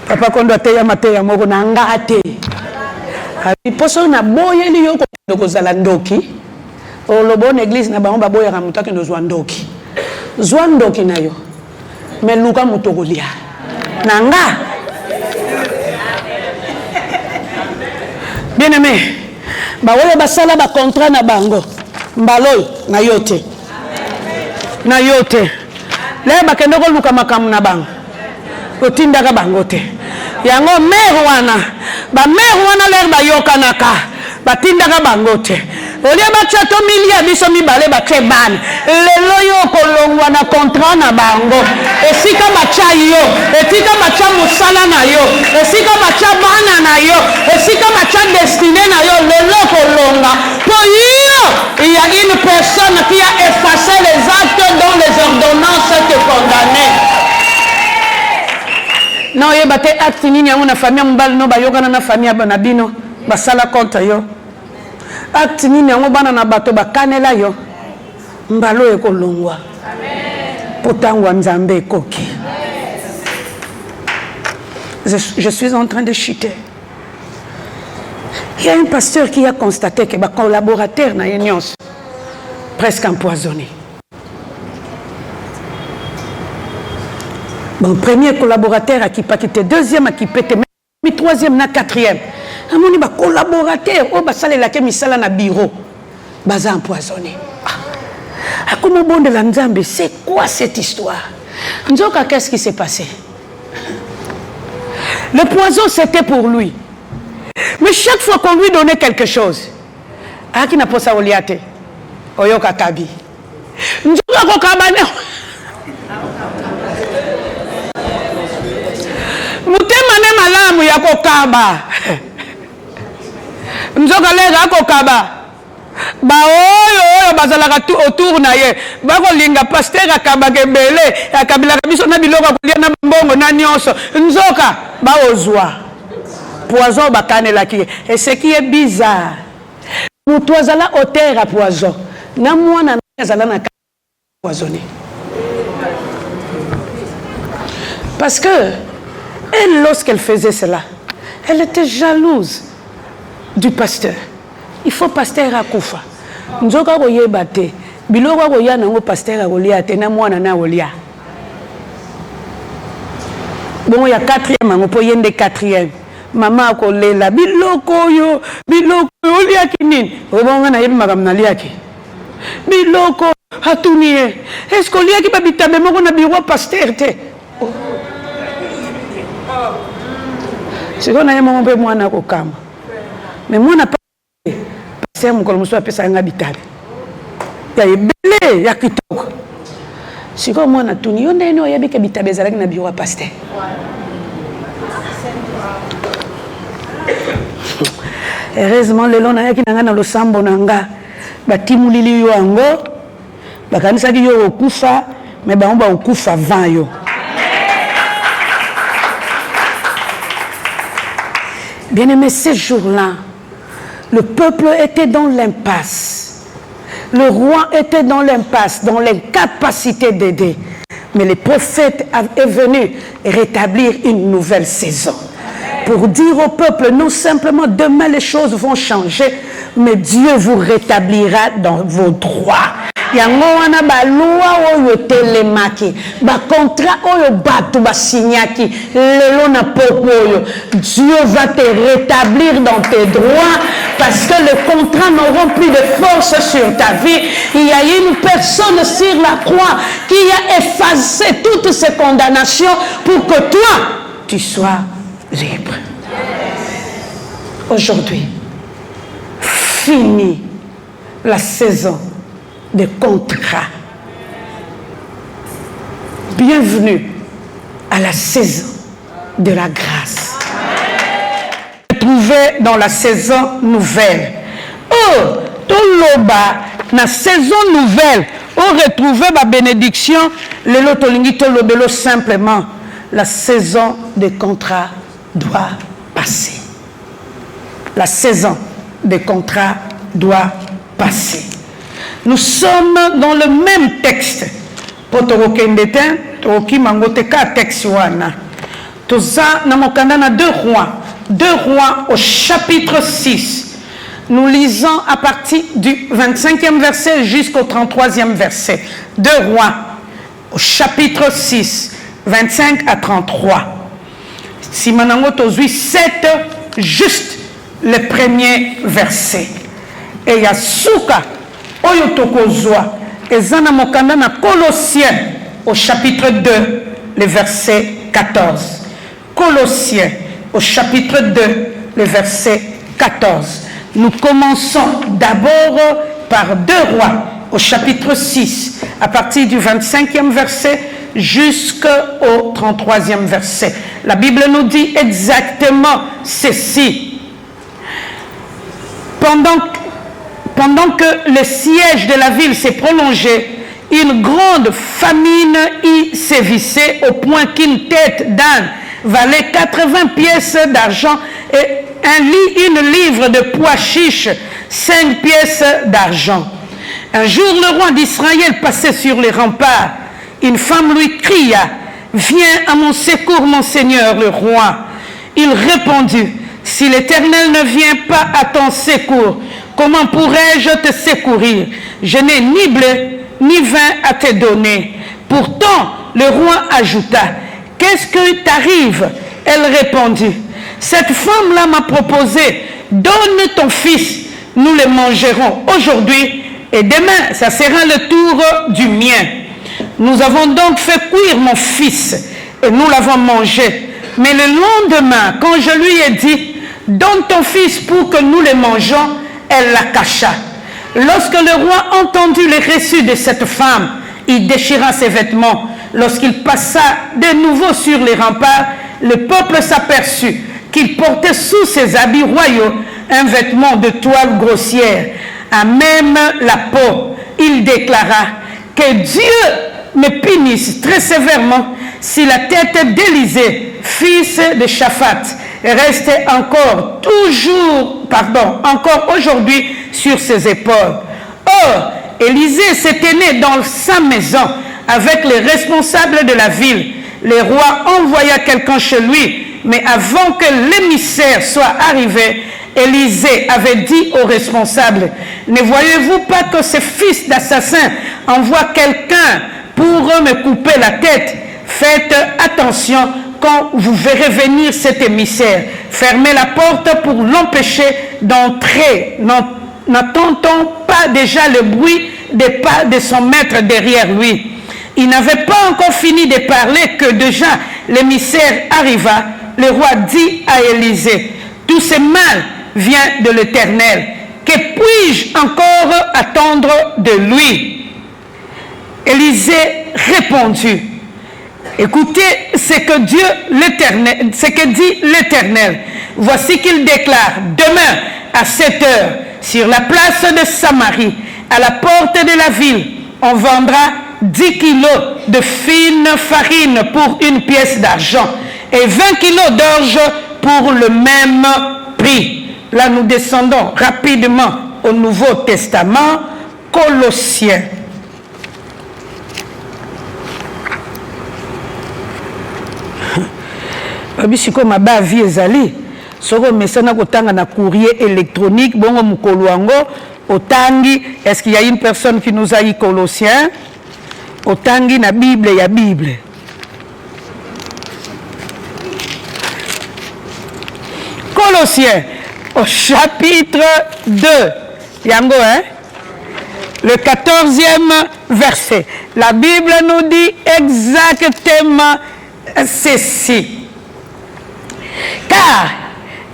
Papa kondo ateya mateya moko na ngate. Poso na boye li yoko kozala ndoki. O lobo na église na bango baboya ka mutaki ndo zwa ndoki. Zwa ndoki na yo. Mais luka mutokolia. Nanga. Bien aimé. Ba wole basala ba contrat na bango. Mbaloy na yote. Na yote. Le bakendo ko luka makamu na bango. Kotinda ka bango te. Yango mer wana. Ba mer wana le ba yokanaka. Batinda ka bango te. Olia bachato milia biso mibale bache ban. Lelo yo kolongwa na contrat na bango. Esika bacha yo, esika bacha musala na yo, esika bacha bana na yo, esika bacha destiné na yo, lelo kolonga. Pour yo, il y a une personne qui a effacé les actes dont les ordonnances te condamnaient. Non, il y a des actes nini ya una famille mbali no bayokana na famille na bino basala contre yo. Acte nini yango bana na bato bakanela yo mbalo ekolongwa potangwa nzambe koki. Je suis en train de chuter. Il y a un pasteur qui a constaté que les collaborateurs na nyonso presque empoisonnés. Bon, premier collaborateur a qui quitté, deuxième a qui pété, mais troisième na quatrième. Amoni ba collaborateur o ba sale la kemisala na bureau baza empoisonné. Ah, comment bon de la Nzambe, c'est quoi cette histoire? Nzoka, qu'est-ce qui s'est passé? Le poison c'était pour lui. Mais chaque fois qu'on lui donnait quelque chose, ah qui n'a pas ça oliate. Oyoka kabi. Nzoka ko kabane. Mutema ne malamu ya kokaba. Nzoka lega kokaba. Ba oyo bazalaka autour na ye. Ba ko linga pasteur akaba kebele, akabila biso na biloko kolia na mbongo na nyonso. Nzoka ba ozwa. Poison bakanela ki. Et ce qui est bizarre. Mutu azala auteur à poison. Na mwana azala na poisonné. Parce que, elle, lorsqu'elle faisait cela, elle était jalouse du pasteur. Il faut pasteur à Koufa. Nzoka koye bate. Biloko koya nango pasteur à Golia, tena mwana na Golia. Bon, il y a quatrième, on peut y aller quatrième. Maman a collé là. Biloko yo, Olia kinin. Rebonga na yemi magam na liaki. Biloko hatunie. Est-ce qu'on liaki babita bemo ko na biro pasteur te? C'est qu'on a yemi mon pe mwana ko kama. Mais mwana pasteur mukolo muso apesa nga bitabe. Ya ebele ya kitoko. Siko mwana tuni yo ndene oyebi ke bitabe ezalaki na biro pasteur. Heureusement le long na ki nanga na losambo nanga batimulili yo ango bakanisa ki yo okufa mais ba omba okufa avant yo. Bien aimé, ces jours-là, le peuple était dans l'impasse. Le roi était dans l'impasse, dans l'incapacité d'aider. Mais le prophète est venu rétablir une nouvelle saison. Pour dire au peuple, non simplement demain les choses vont changer, mais Dieu vous rétablira dans vos droits. Yango wana ba loi oyo telemaki ba contrat oyo batu ba signaki lelo na poko oyo Dieu va te rétablir dans tes droits parce que les contrats n'auront plus de force sur ta vie. Il y a une personne sur la croix qui a effacé toutes ces condamnations pour que toi tu sois libre. Aujourd'hui, fini la saison des contrats. Bienvenue à la saison de la grâce. Trouvé dans la saison nouvelle. Oh, tout l'oba, la saison nouvelle, on retrouve ma bénédiction, le lotolingi to lobelo simplement. La saison des contrats doit passer. La saison des contrats doit passer. Nous sommes dans le même texte. Pour Torokendeten, Toroki Mangoteka texte wana. Toza namokanda 2 rois. 2 rois au chapitre 6. Nous lisons à partir du 25e verset jusqu'au 33e verset. 2 rois au chapitre 6, 25 à 33. Si manango tozui 7, juste le premier verset. Et Yasuka Oyo tokozwa ezana mokanda na Colossiens au chapitre 2 le verset 14. Colossiens au chapitre 2 le verset 14. Nous commençons d'abord par 2 rois au chapitre 6 à partir du 25e verset jusqu'au 33e verset. La Bible nous dit exactement ceci. Pendant que le siège de la ville s'est prolongé, une grande famine y sévissait au point qu'une tête d'âne valait 80 pièces d'argent et une livre de pois chiche 5 pièces d'argent. Un jour, le roi d'Israël passait sur les remparts. Une femme lui cria, « Viens à mon secours, mon seigneur le roi. » Il répondit, « Si l'Éternel ne vient pas à ton secours, comment pourrais-je te secourir? Je n'ai ni blé, ni vin à te donner. » Pourtant, le roi ajouta, « Qu'est-ce que t'arrive? » Elle répondit, « Cette femme-là m'a proposé, donne ton fils, nous le mangerons aujourd'hui, et demain, ça sera le tour du mien. Nous avons donc fait cuire mon fils, et nous l'avons mangé. Mais le lendemain, quand je lui ai dit, donne ton fils pour que nous le mangeons, elle la cacha. Lorsque le roi entendit le récit de cette femme, il déchira ses vêtements. Lorsqu'il passa de nouveau sur les remparts, le peuple s'aperçut qu'il portait sous ses habits royaux un vêtement de toile grossière, à même la peau. Il déclara que Dieu me punisse très sévèrement si la tête d'Élisée, fils de Shaphat, restait encore aujourd'hui sur ses épaules. Or, Élisée s'était né dans sa maison avec les responsables de la ville. le roi envoya quelqu'un chez lui. Mais avant que l'émissaire soit arrivé, Élisée avait dit aux responsables, ne voyez-vous pas que ce fils d'assassin envoie quelqu'un pour me couper la tête? Faites attention quand vous verrez venir cet émissaire. Fermez la porte pour l'empêcher d'entrer. N'entend-on pas déjà le bruit des pas de son maître derrière lui? Il n'avait pas encore fini de parler que déjà l'émissaire arriva. Le roi dit à Élisée, tout ce mal vient de l'Éternel. Que puis-je encore attendre de lui? Élisée répondit, écoutez ce que Dieu l'Éternel, ce que dit l'Éternel. Voici qu'il déclare, demain à 7 heures, sur la place de Samarie, à la porte de la ville, on vendra 10 kilos de fine farine pour une pièce d'argent et 20 kilos d'orge pour le même prix. Là, nous descendons rapidement au Nouveau Testament, Colossiens. Babisiko mabavi ezali soko mesana kotanga na courrier électronique bongo mukolo wango otangi. Est-ce qu'il y a une personne qui nous a dit Colossiens? Otangi na Bible ya Bible. Colossiens au chapitre 2. Yango, hein? Le 14e verset. La Bible nous dit exactement ceci. Car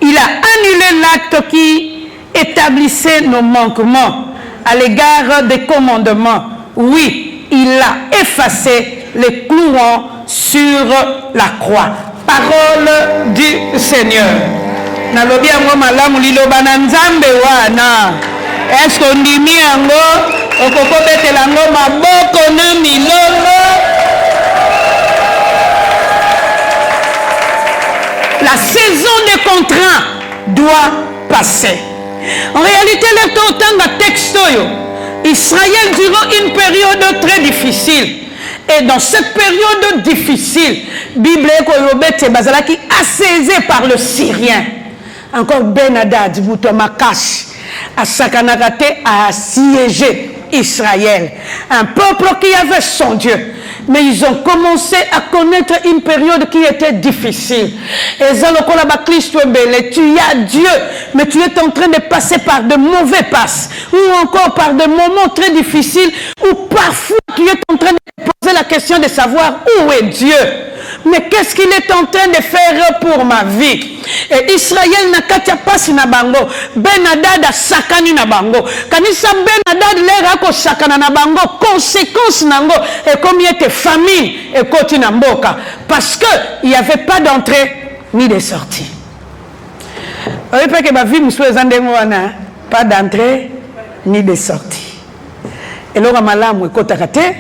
il a annulé l'acte qui établissait nos manquements à l'égard des commandements. Oui, il a effacé les clouants sur la croix. Parole du Seigneur. Nalobi yango malamu liloba na Nzambe wana. Est-ce qu'on dit mi yango okokobetela yango maboko na milolo? La saison des contrats doit passer. En réalité, le temps texte, Israël durant une période très difficile. Et dans cette période difficile, Bible est assaisé par le Syrien. Encore Ben-Hadad, Boutomakash, à Sakanagate, a assiégé Israël. Un peuple qui avait son Dieu. Mais ils ont commencé à connaître une période qui était difficile. Et tu as Dieu, mais tu es en train de passer par de mauvais passes, ou encore par des moments très difficiles, où parfois tu es en train de poser la question de savoir où est Dieu. Mais qu'est-ce qu'il est en train de faire pour ma vie? Et Israël n'a qu'à passer na bango. Ben-Hadad a sakani na bango. Kanisa Ben-Hadad l'air a sakana na bango. Conséquence nango. Et comme il était famine et koti na mboka. Parce que il n'y avait pas d'entrée ni de sortie. Vous voyez pas que ma vie pas d'entrée ni de sortie. Et là, malamu et kotakate.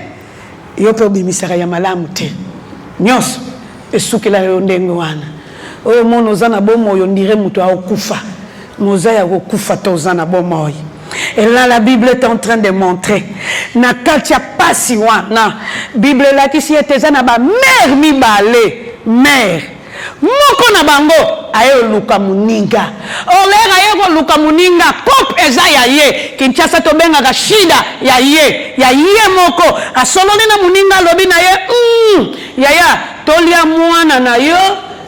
Yo pe obimisaka ya malamu te. Nyonso esukela yo ndenge wana. Oyo mono zana bomo yo ndire muto akufa. Moza ya kokufa to zana bomo. Et là la Bible est en train de montrer na katia pasi wana. Bible la kisi etezana ba mère mibale, mère. Moko na bango ayo luka muninga. Olera ayo luka muninga kop eza ya ye. Kinshasa to benga ga shida ya ye moko. Asolone na muninga lobi na ye. Yaya tolia mwana na yo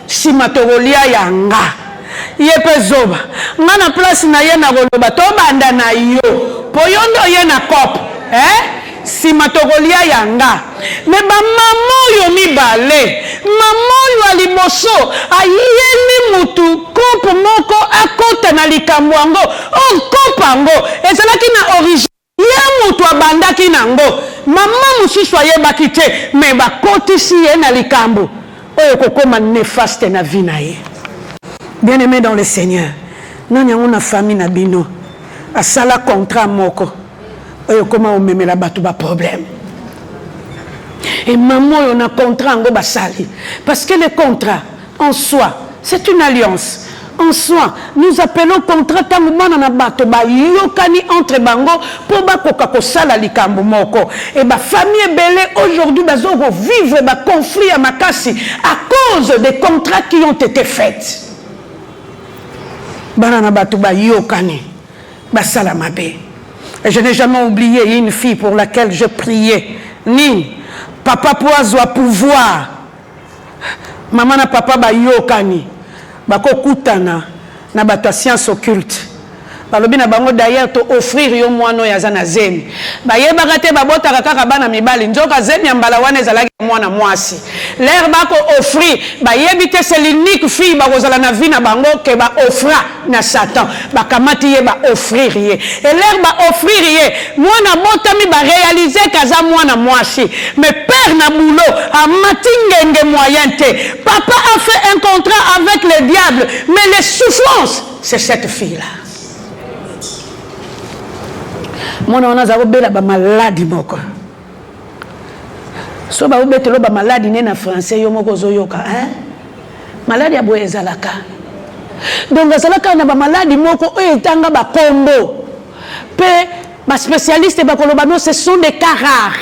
simatogolia yanga. Ye pe zoba. Ngana place na ye na goloba to banda na yo. Poyondo ye na kop. Simatogolia yanga. Me ba mamo yo mibale. Mamo yo alimoso. Ayeli mutu kopo moko akota na likambo ango. On kopango. Ezalaki na origine. Ye mutu abandaki nango. Mama mususu ayebaki te. Me ba kotisi ye na likambo. Oyo kokoma néfaste na vie na ye. Bien-aimé dans le Seigneur. Nani yango na famille na bino. Asala contrat moko. Comment on met la bateau bas problème. Et maman on a contrat en go basali parce que le contrat en soi c'est une alliance en soi, nous appelons contrat tamubana na bato ba yokani entre bango pour ba koka sala likambo moko. Et ba famille belé aujourd'hui bazo vivre ba conflit à makasi à cause des contrats qui ont été faits. Bana na bato ba yokani ba sala mabe. Et je n'ai jamais oublié une fille pour laquelle je priais. Ni papa poazwa pouvoir. Maman na papa ba yokani. Bako kutana na bato science occulte. Balobi na bango d'ailleurs to offrir yo mwana ya zana zemi. Ba yebaka te babota kaka bana mibali nzoka zemi ya mbala wana ezalaki mwana mwasi. L'air bako offrir ba yebite c'est l'unique fille ba kozala na vie na bango ke ba offra na Satan. Ba kamati ye ba offrir ye. Et l'air ba offrir ye mwana botami ba réaliser kaza mwana mwasi. Mais père na boulot a matingenge moyen te. Papa a fait un contrat avec le diable, mais les souffrances c'est cette fille là. Mwana wana za obela ba maladi moko. So ba obetelo ba maladi ne na français yo moko zoyoka, hein? Maladi ya boye ezalaka. Donc ezalaka na ba maladi moko oyo etanga ba kombo. Pe ba spécialiste ba koloba no ce sont des cas rares.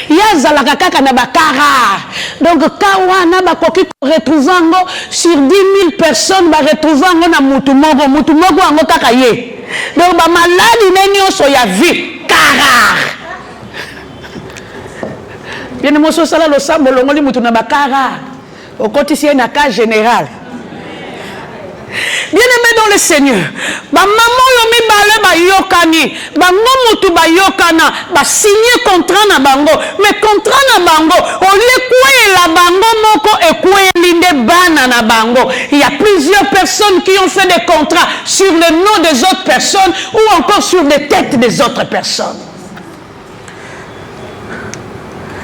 Ya zalaka kaka na ba cas rares. Donc ka wana ba koki retrouvango sur 10 000 personnes ba retrouvango na mutu moko ango kaka ye. Donc ba maladi nenyo so ya vie karar. Bien mo so sala lo sambo longoli mutu na bakara. Au quotidien na cas général. Bien-aimé dans le Seigneur, ba maman yo mi bale ba yokani, ba ngomutu ba yokana, ba signer contrat na bango, mais contrat na bango, on le koué la bango moko et koué linde bana na bango. Il y a plusieurs personnes qui ont fait des contrats sur le nom des autres personnes ou encore sur les têtes des autres personnes.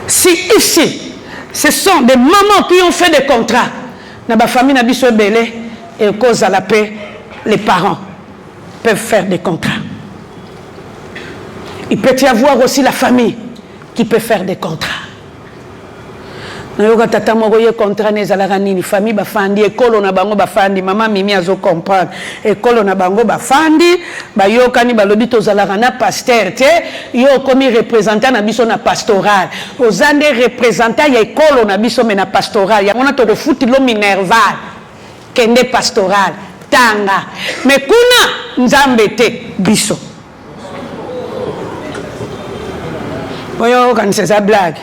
Si ici, ce sont des mamans qui ont fait des contrats, na ba famille na biso belé, et cause à la paix, les parents peuvent faire des contrats. Il peut y avoir aussi la famille qui peut faire des contrats. Nayoka tata moko ye contrat nezalaka nini famille bafandi ekolo na bango bafandi mama mimi azo comprendre ekolo na bango bafandi bayokani balobi tozalaka na pasteur te yo komi représentant na biso na pastoral ozande représentant ya ekolo na biso me na pastoral ya mona to refuti lo minerval kende pastoral tanga mais kuna nzambe te biso oyo kanisa za blague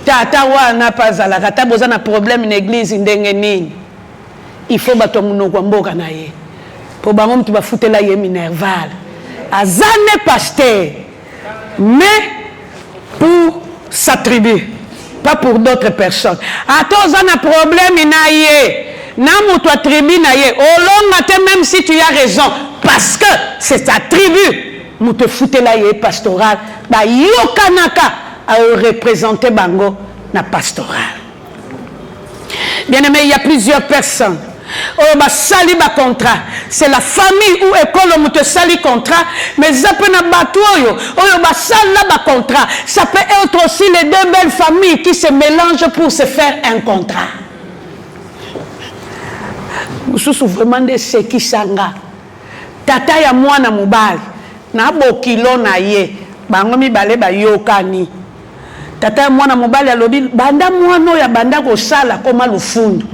tata wana pazala kata boza na problème na église ndenge nini il faut bato munoko mboka na ye po bango mtu bafutela ye minerval azane pasteur mais pour sa tribu pas pour d'autres personnes atoza na problème na ye na mutu tribu na ye olonga te même si tu as raison parce que c'est ta tribu mutu futela ye pastoral ba yokanaka à représenter bango na pastoral. Bien aimé, il y a plusieurs personnes. Oh, ba sali ba contrat. C'est la famille ou école où te sali contrat. Mais ça peut na batoyo. Oh, ba sali ba contrat. Ça peut être aussi les deux belles familles qui se mélangent pour se faire un contrat. Nous sommes vraiment des seki sanga. Tata ya mwana mubali. Na bokilo na ye. Bango mi bale ba yokani. Tata mwana mobali alobi banda mwana ya banda ko sala koma lufundu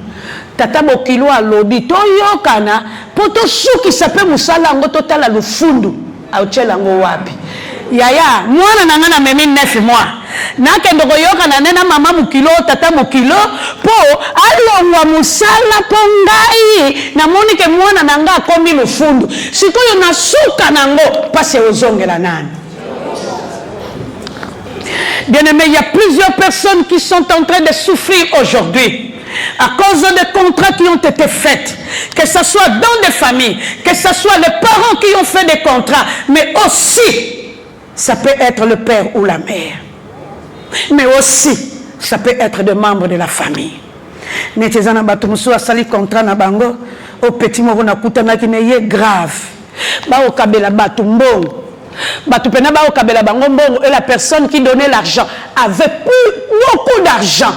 tata bokilo alobi to yokana poto suki sape musala ngo totala lufundu auchela ngo wapi yaya mwana nanga na memi 9 mois nakendo ko yokana nena mama mukilo tata mukilo po alongwa musala po ngai na moni ke mwana nanga komi lufundu sikoyo nasuka nango pase ozongela nani. Bien-aimés, il y a plusieurs personnes qui sont en train de souffrir aujourd'hui à cause des contrats qui ont été faits, que ce soit dans des familles, que ce soit les parents qui ont fait des contrats, mais aussi, ça peut être le père ou la mère. Mais aussi, ça peut être des membres de la famille. Netezana batumusu asali contrat na bango, au petit moko na kutana ki neye grave. Ba okabela batumbongo. Et la personne qui donnait l'argent avait beaucoup d'argent.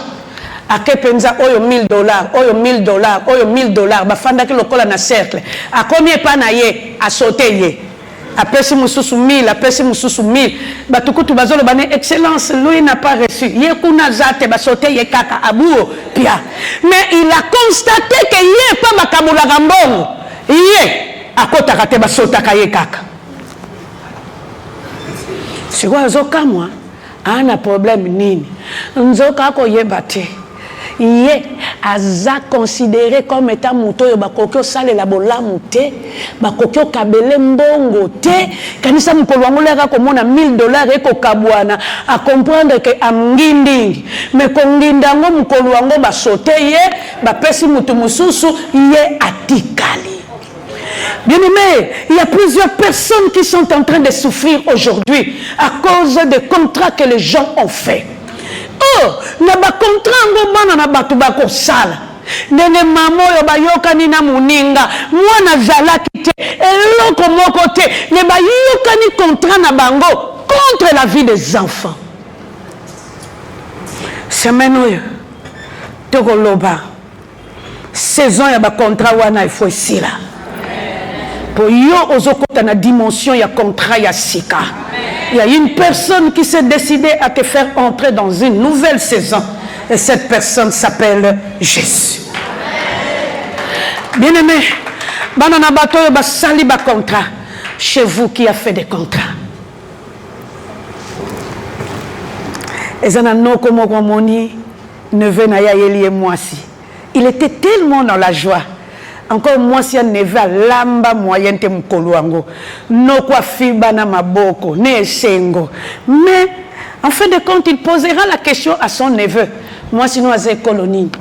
ake penza oyo $1000 oyo $1000 oyo $1000 bafandaki lokola na cercle akomi epa na ye asote ye apesi mususu 1000 apesi mususu 1000 batukutu bazoloba ne excellence lui n'a pas reçu ye kuna zate basote ye kaka abuo pia mais il a constaté que ye pa bakabulaka mbongo ye akotaka te basotaka ye kaka siko azokamwa ana problème nini nzoka akoyeba te ye aza considéré comme étant mutoyo bakokyo sale la bolamu te bakokyo kabele mbongo te kanisa mukolo wango leka komona $1000 eko kabwana a comprendre que amngindi mais konginda ngo mukolo wango basote ye bapesi mutu mususu ye atikali. Bien aimé, il y a plusieurs personnes qui sont en train de souffrir aujourd'hui à cause des contrats que les gens ont fait. Oh, na ba contrat ngo bana na batu bako sala. Ndenge mamo yo bayokani na muninga, mwana zalaki te, eloko moko te, ne bayokani contrat na bango contre la vie des enfants. Semaine oyo, toko loba, saison ya ba contrat wana il faut ici là. Pour yo ozokota na dimension ya contrat ya sika. Il y a une personne qui s'est décidée à te faire entrer dans une nouvelle saison. Et cette personne s'appelle Jésus. Bien aimé, banana bato yo basali ba contrat. Chez vous qui a fait des contrats. Ezana noko moko moni neveu na ya yelie mwasi. Il était tellement dans la joie. Encore moi si un neva lamba moyen te mukolo wango no kwa fiba na maboko ne sengo mais en fin de compte il posera la question à son neveu moi sinon à colonie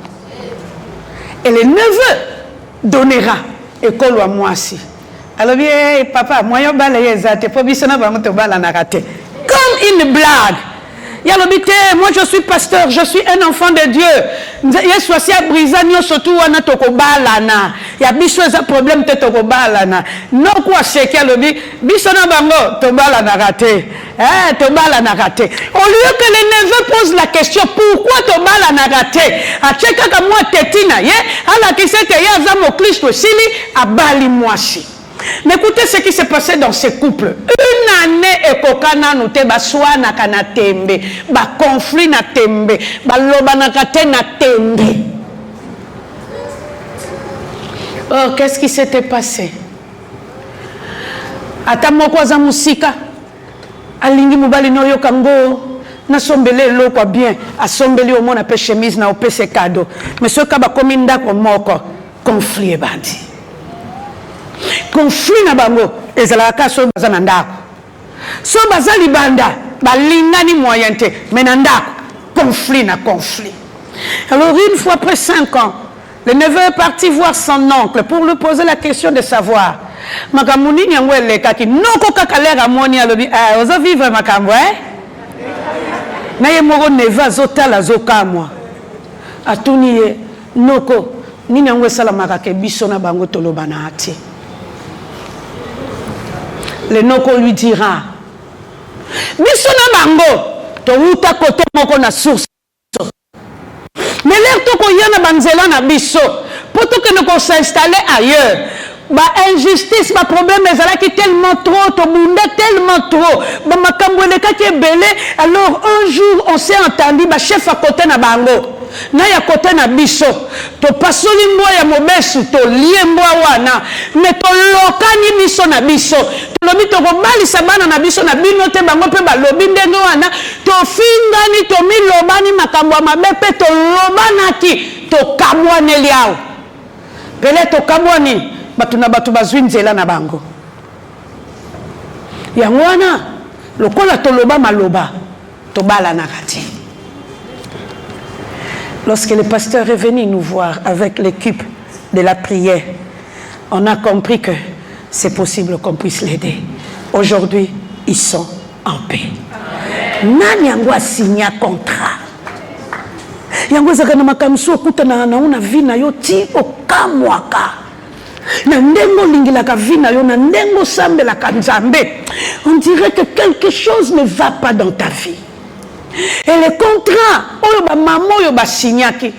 et le neveu donnera école à moi si alors bien papa moyen balaye ezate po bisona bango to bala na raté comme une blague. Moi je suis pasteur, je suis un enfant de Dieu. Yesu asi abrizanyo surtout wana tokobalana. Ya biso eza problème te tokobalana. Non quoi c'est qu'il lobi biso na bango tobalana raté. Tobalana raté. Au lieu que le neveu pose la question pourquoi tobalana raté? A cheka ka moi tetina ye ala kisete ya za mo Kristo sili abali mwasi. Mais écoutez ce qui s'est passé dans ce couple. Une année ekokana nute baswa na kana tembe, ba conflit na tembe, ba loba na kate na tembe. Oh, qu'est-ce qui s'était passé? Ata moko za musika alingi mobali no yokango na sombele loko bien, asombeli au mona pe chemise na opese cadeau. Mais ce ka ba kominda ko moko conflit bandi. Conflit na bango ezalaka so bazana ndako so bazali banda balingani moyen te mais na ndako conflit na conflit. Alors une fois après 5 ans le neveu est parti voir son oncle pour lui poser la question de savoir makambo nini yango elekaki noko kaka lera amoni alobi ozo vivre makambo na ye moko neveu azotala azokamwa atuni ye noko nini yango esalamaka ke biso na bango toloba na ati. Le noko lui dira biso na bango to uta kote moko na source mais l'air to ko yana banzela na biso poto que nous s'installer ailleurs ba injustice ba problème ezalaki tellement trop to bunda tellement trop ba makambo elekaki ebele. Alors un jour on s'est entendu ba chef à côté na bango na ya kote na biso to pasoli mbo ya mobesu to lie mbo wana me to lokani biso na biso to lobi to kobalisa bana na biso na bino te bango pe balobi ndenge wana to fingani to milobani makambo ya mabe pe to lobanaki to kabwaneli awo pele to kabwani batu na batu bazwi nzela na bango yango wana lokola to loba maloba to bala na kati. Lorsque le pasteur est venu nous voir avec l'équipe de la prière, on a compris que c'est possible qu'on puisse l'aider. Aujourd'hui, ils sont en paix. Nani yango a signé un contrat? Yango zakana makamso okuta na una vina yo ti okamwaka. Na ndengo lingilaka vina yo na ndengo sambelaka nzambe. On dirait que quelque chose ne va pas dans ta vie. Et les contrats, oyo ba maman oyo ba signaki.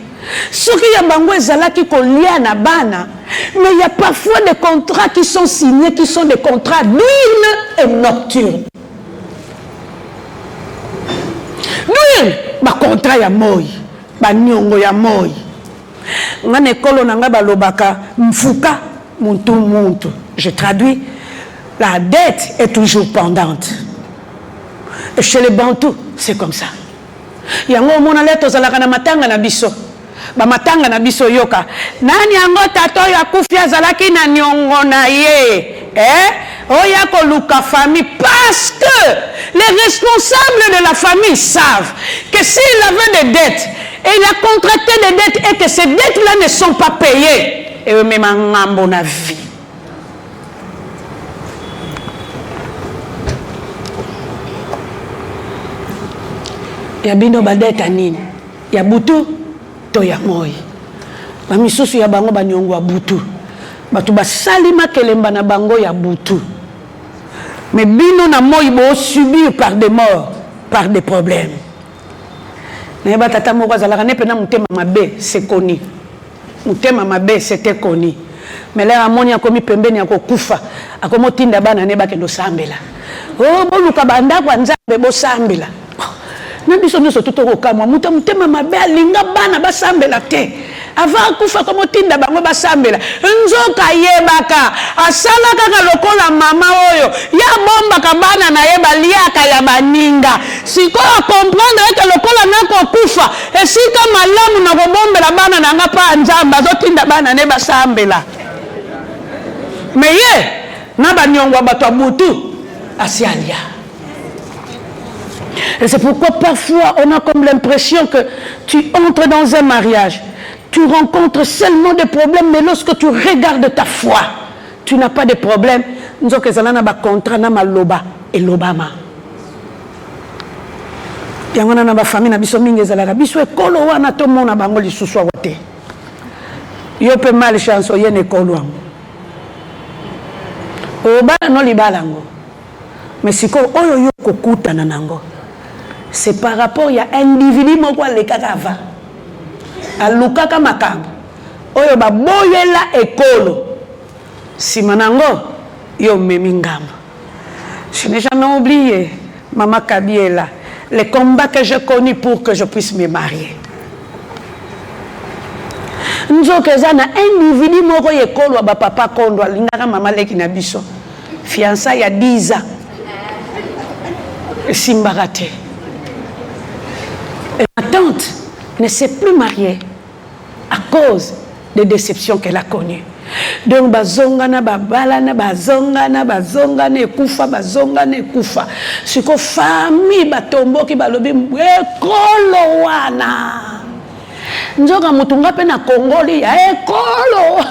Ce qui y a bango ezalaki kolia na bana, mais il y a parfois des contrats qui sont signés, qui sont des contrats d'huile et nocturne. D'huile, ba contrat ya moi, ba nyongo ya moi. Ngane kolo nanga ba lobaka mfuka muntu muntu. Je traduis, la dette est toujours pendante. Et chez les Bantous, c'est comme ça. Yango mona leto zalaka na matanga na biso. Ba matanga na biso yoka. Nani yango tato ya kufia zalaki na nyongo na ye. Oya ko luka famille parce que les responsables de la famille savent que s'il avait des dettes et il a contracté des dettes et que ces dettes-là ne sont pas payées, et eux même en bon avis. Ya bino badeta nini ya butu to ya moi ba misusu ya bango banyongo ya butu batu basali makelemba na bango ya butu mais bino na moi bo subir par des morts par des problèmes na ba tata moko azalaka ne pena mutema mabe c'est connu mutema mabe c'était connu mais là amoni akomi pembeni akokufa akomotinda bana ne bakendo sambela oh boluka banda kwa nzambe bo sambela nabiso nyonso totokokamwa muta mutema mabe alinga bana basambela te avant kufa komotinda bango basambela nzoka yebaka asala kaka lokola mama oyo ya bombaka bana na yeba liaka ya baninga siko a comprendre que lokola nako kufa esika malamu na kobombela bana nanga pa nzamba azotinda bana ne basambela mais ye na banyongwa bato abutu asialia. Et c'est pourquoi parfois on a comme l'impression que tu entres dans un mariage, tu rencontres seulement des problèmes, mais lorsque tu regardes ta foi, tu n'as pas de problème. Nous avons un contrat na maloba et l'obama. Il y a une famille na biso mingi ezalaka biso ekolo wana to mona bango lisusu wote. Yo pe mal chance yene ekolo wango. Obana no libalango. Mais siko oyo yo kokutana nango. C'est par rapport à un individu moko alekaka va alukaka makambo oyo baboyela ekolo simanango yo memi ngambo. Je n'ai jamais oublié Maman Kabiela, les combats que j'ai connus pour que je puisse me marier. Nzoka na individu moko ekolo ba papa kondo alingaka mama leki na biso fiançailles ya 10 ans simbarate. Et ma tante ne s'est plus mariée à cause des déceptions qu'elle a connues. Donc, bazongana, babalana, bazongana, ekufa. C'est que famille batombo qui balobi ekolo wana. Nzoka mutunga pe na Congoli ya ekolo.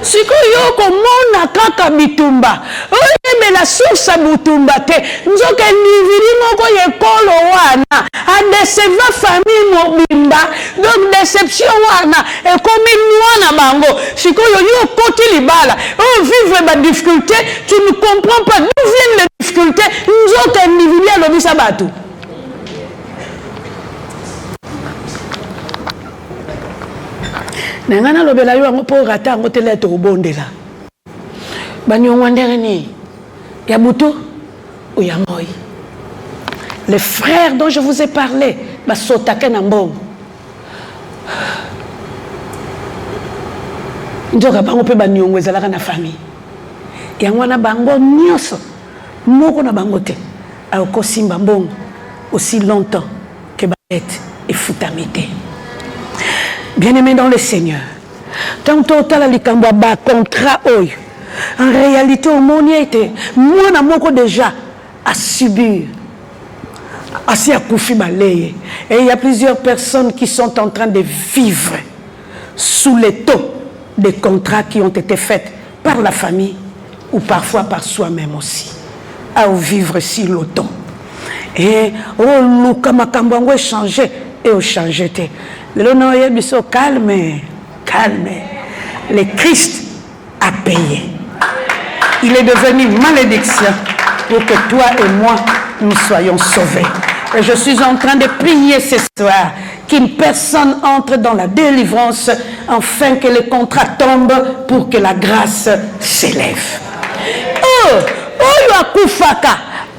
Siko yoko mona kaka bitumba oye la source butumba te nzoka nivili moko yekolo wana a déceva famille mobimba donc déception wana e komi wana bango siko yo koti libala o vivre ba difficulté tu ne comprends pas d'où viennent les difficultés nzoka nivili alobisa batu. Nangana lobela yo ngo po rata ngo tele to bondela banyongwa ndere ni ya butu ou ya moi. Les frères dont je vous ai parlé basotaka na mbongo ndoka bango pe banyongwa ezalaka na famille yango na bango nyonso moko na bango te akosimba mbongo aussi longtemps que bête et futamité. Bien-aimé dans le Seigneur, tant total likambo ba contrat oyo en réalité au monde était moi na moko déjà à subir assez à koufi baleye et il y a plusieurs personnes qui sont en train de vivre sous les taux des contrats qui ont été faits par la famille ou parfois par soi-même aussi à vivre sur l'auto et oh luka makambo ngo changer et au changer te. Le nom est biso calme. Le Christ a payé. Il est devenu malédiction pour que toi et moi, nous soyons sauvés. Et je suis en train de prier ce soir qu'une personne entre dans la délivrance afin que le contrat tombe pour que la grâce s'élève.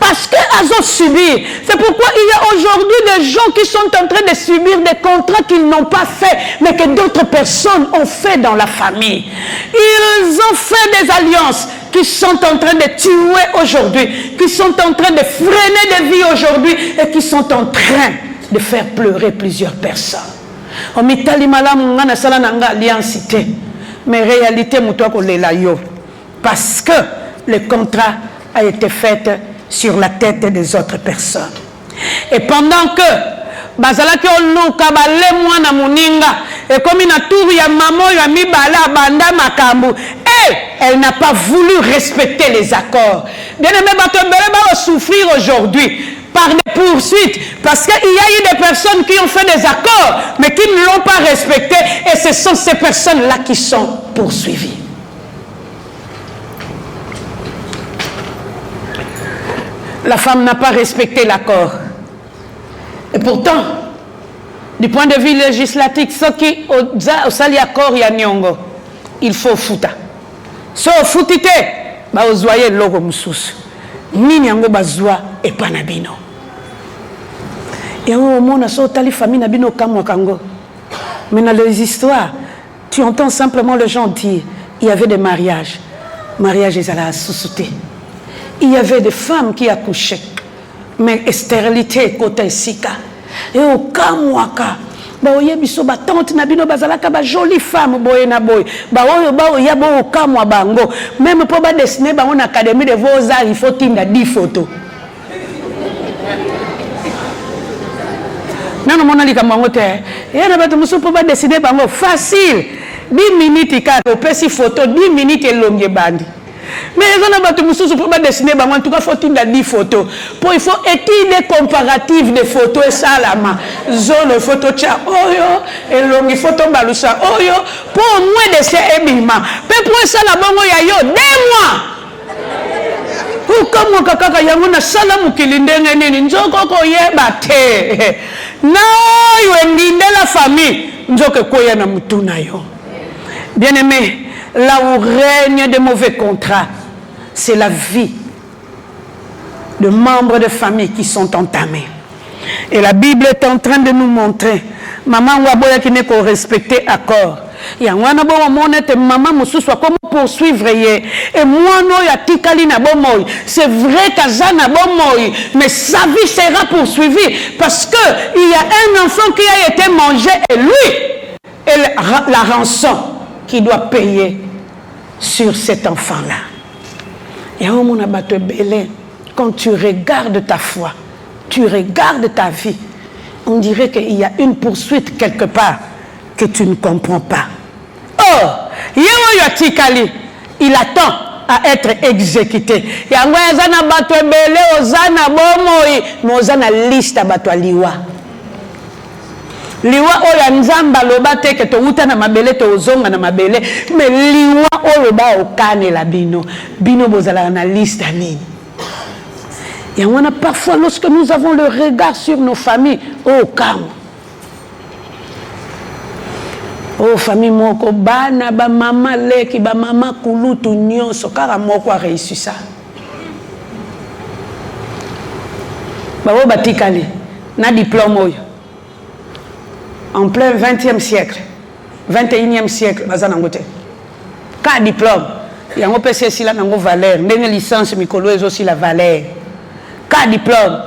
Parce qu'elles ont subi. C'est pourquoi il y a aujourd'hui des gens qui sont en train de subir des contrats qu'ils n'ont pas fait, mais que d'autres personnes ont fait dans la famille. Ils ont fait des alliances qui sont en train de tuer aujourd'hui, qui sont en train de freiner des vies aujourd'hui et qui sont en train de faire pleurer plusieurs personnes. Mais réalité, parce que le contrat a été fait sur la tête des autres personnes. Et pendant que bazalaki oluka balemwa na muninga et comme na tour ya maman ya mibala banda makambu, elle n'a pas voulu respecter les accords. Bien aimé, va souffrir aujourd'hui par des poursuites parce qu'il y a eu des personnes qui ont fait des accords mais qui ne l'ont pas respecté et ce sont ces personnes-là qui sont poursuivies. La femme n'a pas respecté l'accord. Et pourtant, du point de vue législatif, ce qui au sali accord ya nyongo, il faut fouta. So foutite, ba ozoye logo mususu. Nini yango bazwa et panabino. Et au moment so tali famille nabino kamwa kango. Mais dans les histoires, tu entends simplement les gens dire, il y avait des mariages. Mariage ils allaient sous-souter. Il y avait des femmes qui accouchaient, mais stérilité côté sika. Et au kamwaka, ba oye biso ba tante na bino bazalaka ba jolie femme boye na boye. Ba oyo ba oya bo kamwa bango. Même pour ba dessiner ba on académie de Beaux-Arts, il faut tinda 10 photos. Non mon ali kamwa ngote. Et na ba to muso pour ba dessiner bango facile. 10 minutes ka ko pesi photo 10 minutes elonge bandi. Mais on a battu Moussou pour dessiner, en tout cas, faut il a 10 photos. Il faut étudier comparatif des photos et ça la main. Zone photo tcha, oyo, et longue photo balousa, oyo, pour moins de ces ébiments. Mais pour ça la bango ya yo, 2 mois. Ou comme mon kaka yamuna salamu kilindenge nini, nzoko ko yeba te. Na yo ndinde la famille, nzoko ko ya na mutuna yo. Bien aimé. Là où règne de mauvais contrats, c'est la vie de membres de famille qui sont entamés. Et la Bible est en train de nous montrer, maman waboya qui n'est qu'au respecter accord. Il y a un maman moussou soit comment poursuivre et moi non ya tikali na bomoy. C'est vrai qu'azana bomoy, mais sa vie sera poursuivie parce que il y a un enfant qui a été mangé et lui et la rançon qui doit payer sur cet enfant-là. Et quand tu regardes ta foi, tu regardes ta vie, on dirait qu'il y a une poursuite quelque part que tu ne comprends pas. Oh, il attend à être exécuté. Il y a liwa oya nzamba loba teke to uta na mabele to ozonga na mabele mais liwa oloba okane la bino bozala na liste nini. Et on a parfois lorsque nous avons le regard sur nos familles, oh kam oh famille moko bana ba mama leki ba mama kulutu nyonso kaka moko a réussi ça ba wo batikali na diplôme oyo en plein 20e siècle, 21e siècle, cas diplôme, il y a un PC aussi la valeur, une licence mikolo est aussi la valeur. Cas diplôme.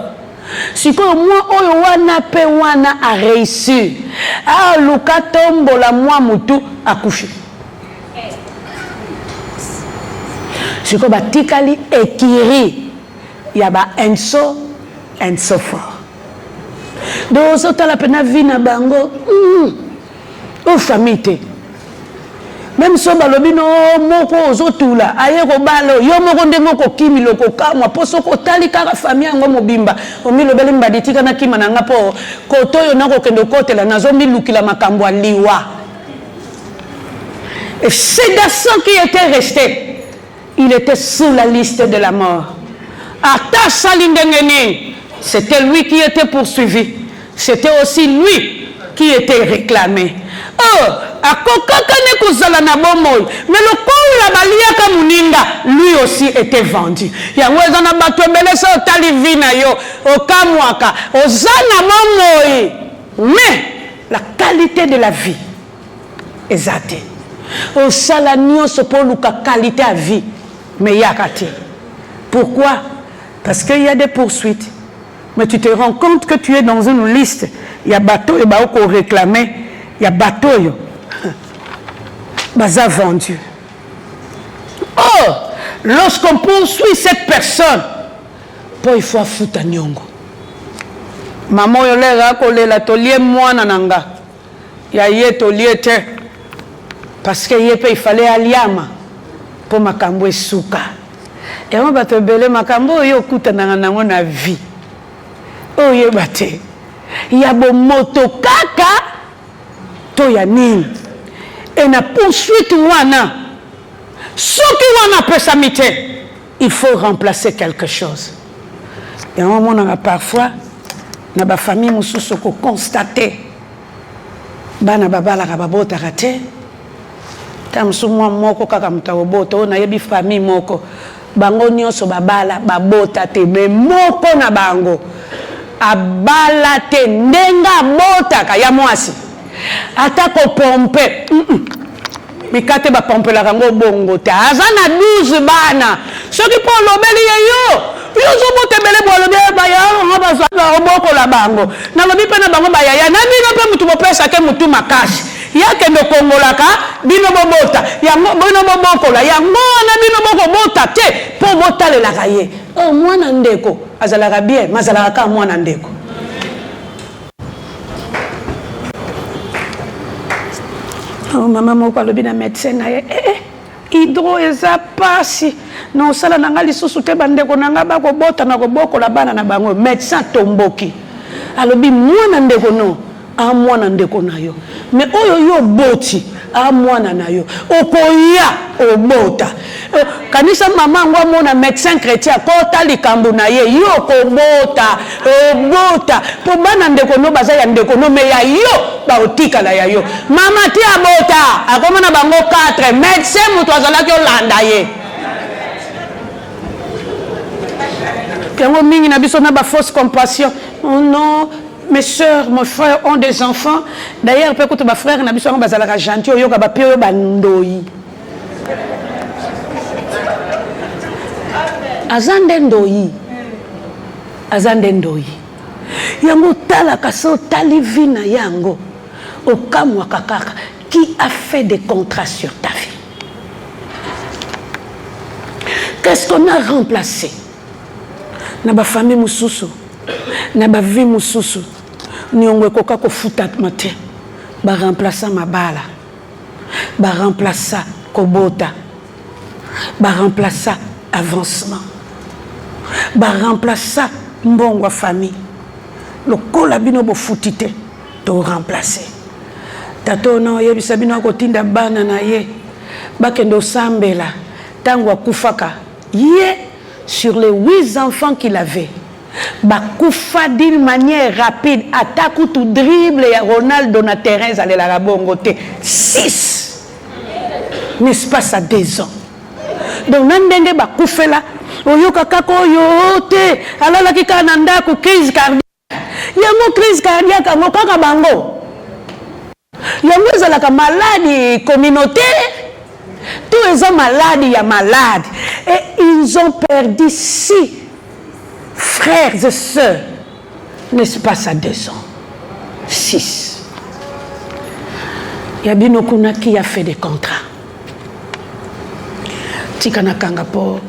Si moi wana pe wana a réussi, ah luka tombo la moi mutu a couché. Si ko batikali ekiri, il y a ba enso fort. Donc, ça la peine vie na bango, ou famille. Même si balobino moko ozotula, aye ko balo, yo moko ndengo ko kimi loko kamwa, poso ko tali kaka famille ngo mobimba. Omi lobeli mbaditika na kima na ngapo, koto yo nako kendo kotela na zombi lukila makambo liwa. Et ce garçon qui était resté, il était sous la liste de la mort. Ata salindengeni. C'était lui qui était poursuivi. C'était aussi lui qui était réclamé. Oh, akokakane kozala na bomoy. Mais le corps la baliaka muninga, lui aussi était vendu. Yango ezana bato ebele so tali vina yo, okamwaka, ozana bomoy. Mais la qualité de la vie ezate. Osala nyonso po luka qualité à vie, mais yakate. Pourquoi? Parce qu'il y a des poursuites. Mais tu te rends compte que tu es dans une liste. Il y a bateau et bateau réclamé. Il y a bateau. Baza vendu. Oh, lorsqu'on poursuit cette personne, il faut foutre nyongo. Maman yolela kolela tolie mwana nanga. Ya ye tolie te. Parce que il fallait aliama pour makambo suka. Et on va te bele makambo yo kuta nango na vie. Oh yebate. Ya bo moto kaka to ya nini. Et na poursuite wana. Ce qui wana peut s'amiter, il faut remplacer quelque chose. Et à un moment on a parfois na ba famille mususu ko constater bana babala ka babota raté. Tamsumwa moko kaka mutawobota na yebi famille moko bango nyonso babala babota te me moko na bango abala te ndenga bota ka ya mwasi atako pompe mikate ba pompe la kango bongo te azana 12 bana soki po lobeli yo zo bote bele bolo ba ya ngaba za oboko la bango na lobi pe na bango ba ya na bino pe mutu bopesa ke mutu makashi yake ndo kongolaka bino bobota ya bino bobokola ya mwana bino bokobota te po botalelaka ye oh mwana ndeko azalaka bien mazalaka ka mwana ndeko oh mama moko alobi na médecin na ye hydro eza pasi na osala nanga lisusu te bandeko nanga bakobota na kobokola bana na bango médecin tomboki alobi mwana ndeko no a mwana ndeko na yo mais oyo yo boti a mwana na yo okoya obota kanisa mama ngwa mona médecin chrétien kota likambo na ye yo kobota obota po bana ndeko no baza ya ndeko no me ya yo ba otika la ya yo mama ti abota akomana bango 4 médecin mutu azalaki olanda ye yango mingi na biso na ba fausse compassion oh non. Mes soeurs, mes frères ont des enfants. D'ailleurs, peut-être que mes frères n'ont pas de gentil, ils ont pas de bandoi. Azandendoi. Azandendoi. Yango tala kaso talivina yango. Okamwa kakaka. Qui a fait des contrats sur ta vie? Qu'est-ce qu'on a remplacé? Naba famille mususu. Naba vie mususu. Nyongwe koka ko futa mate ba remplacer mabala ba remplacer kobota ba remplacer avancement ba remplacer mbongwa famille le kola bino bo futite to remplacer tato na yebisa bino ko tinda bana na ye bakendo sambela tango akufaka ye sur les 8 enfants qu'il avait bakoufa d'une manière rapide attaque ou tout dribble et Ronaldo na terrain allait la bongote 6 n'est-ce pas ça 2 ans donc nandenge bakoufa là oyoka kako yote alala kikananda ku crise cardiaque yamo crise cardiaque ngo kaka bango yamo ezalaka maladie communautaire tous les hommes malades ya malade et ils ont perdu 6 frères et sœurs, n'est-ce pas ça 2 ans? 6. Il y a Binokuna qui a fait des contrats. Tikana Kangapo,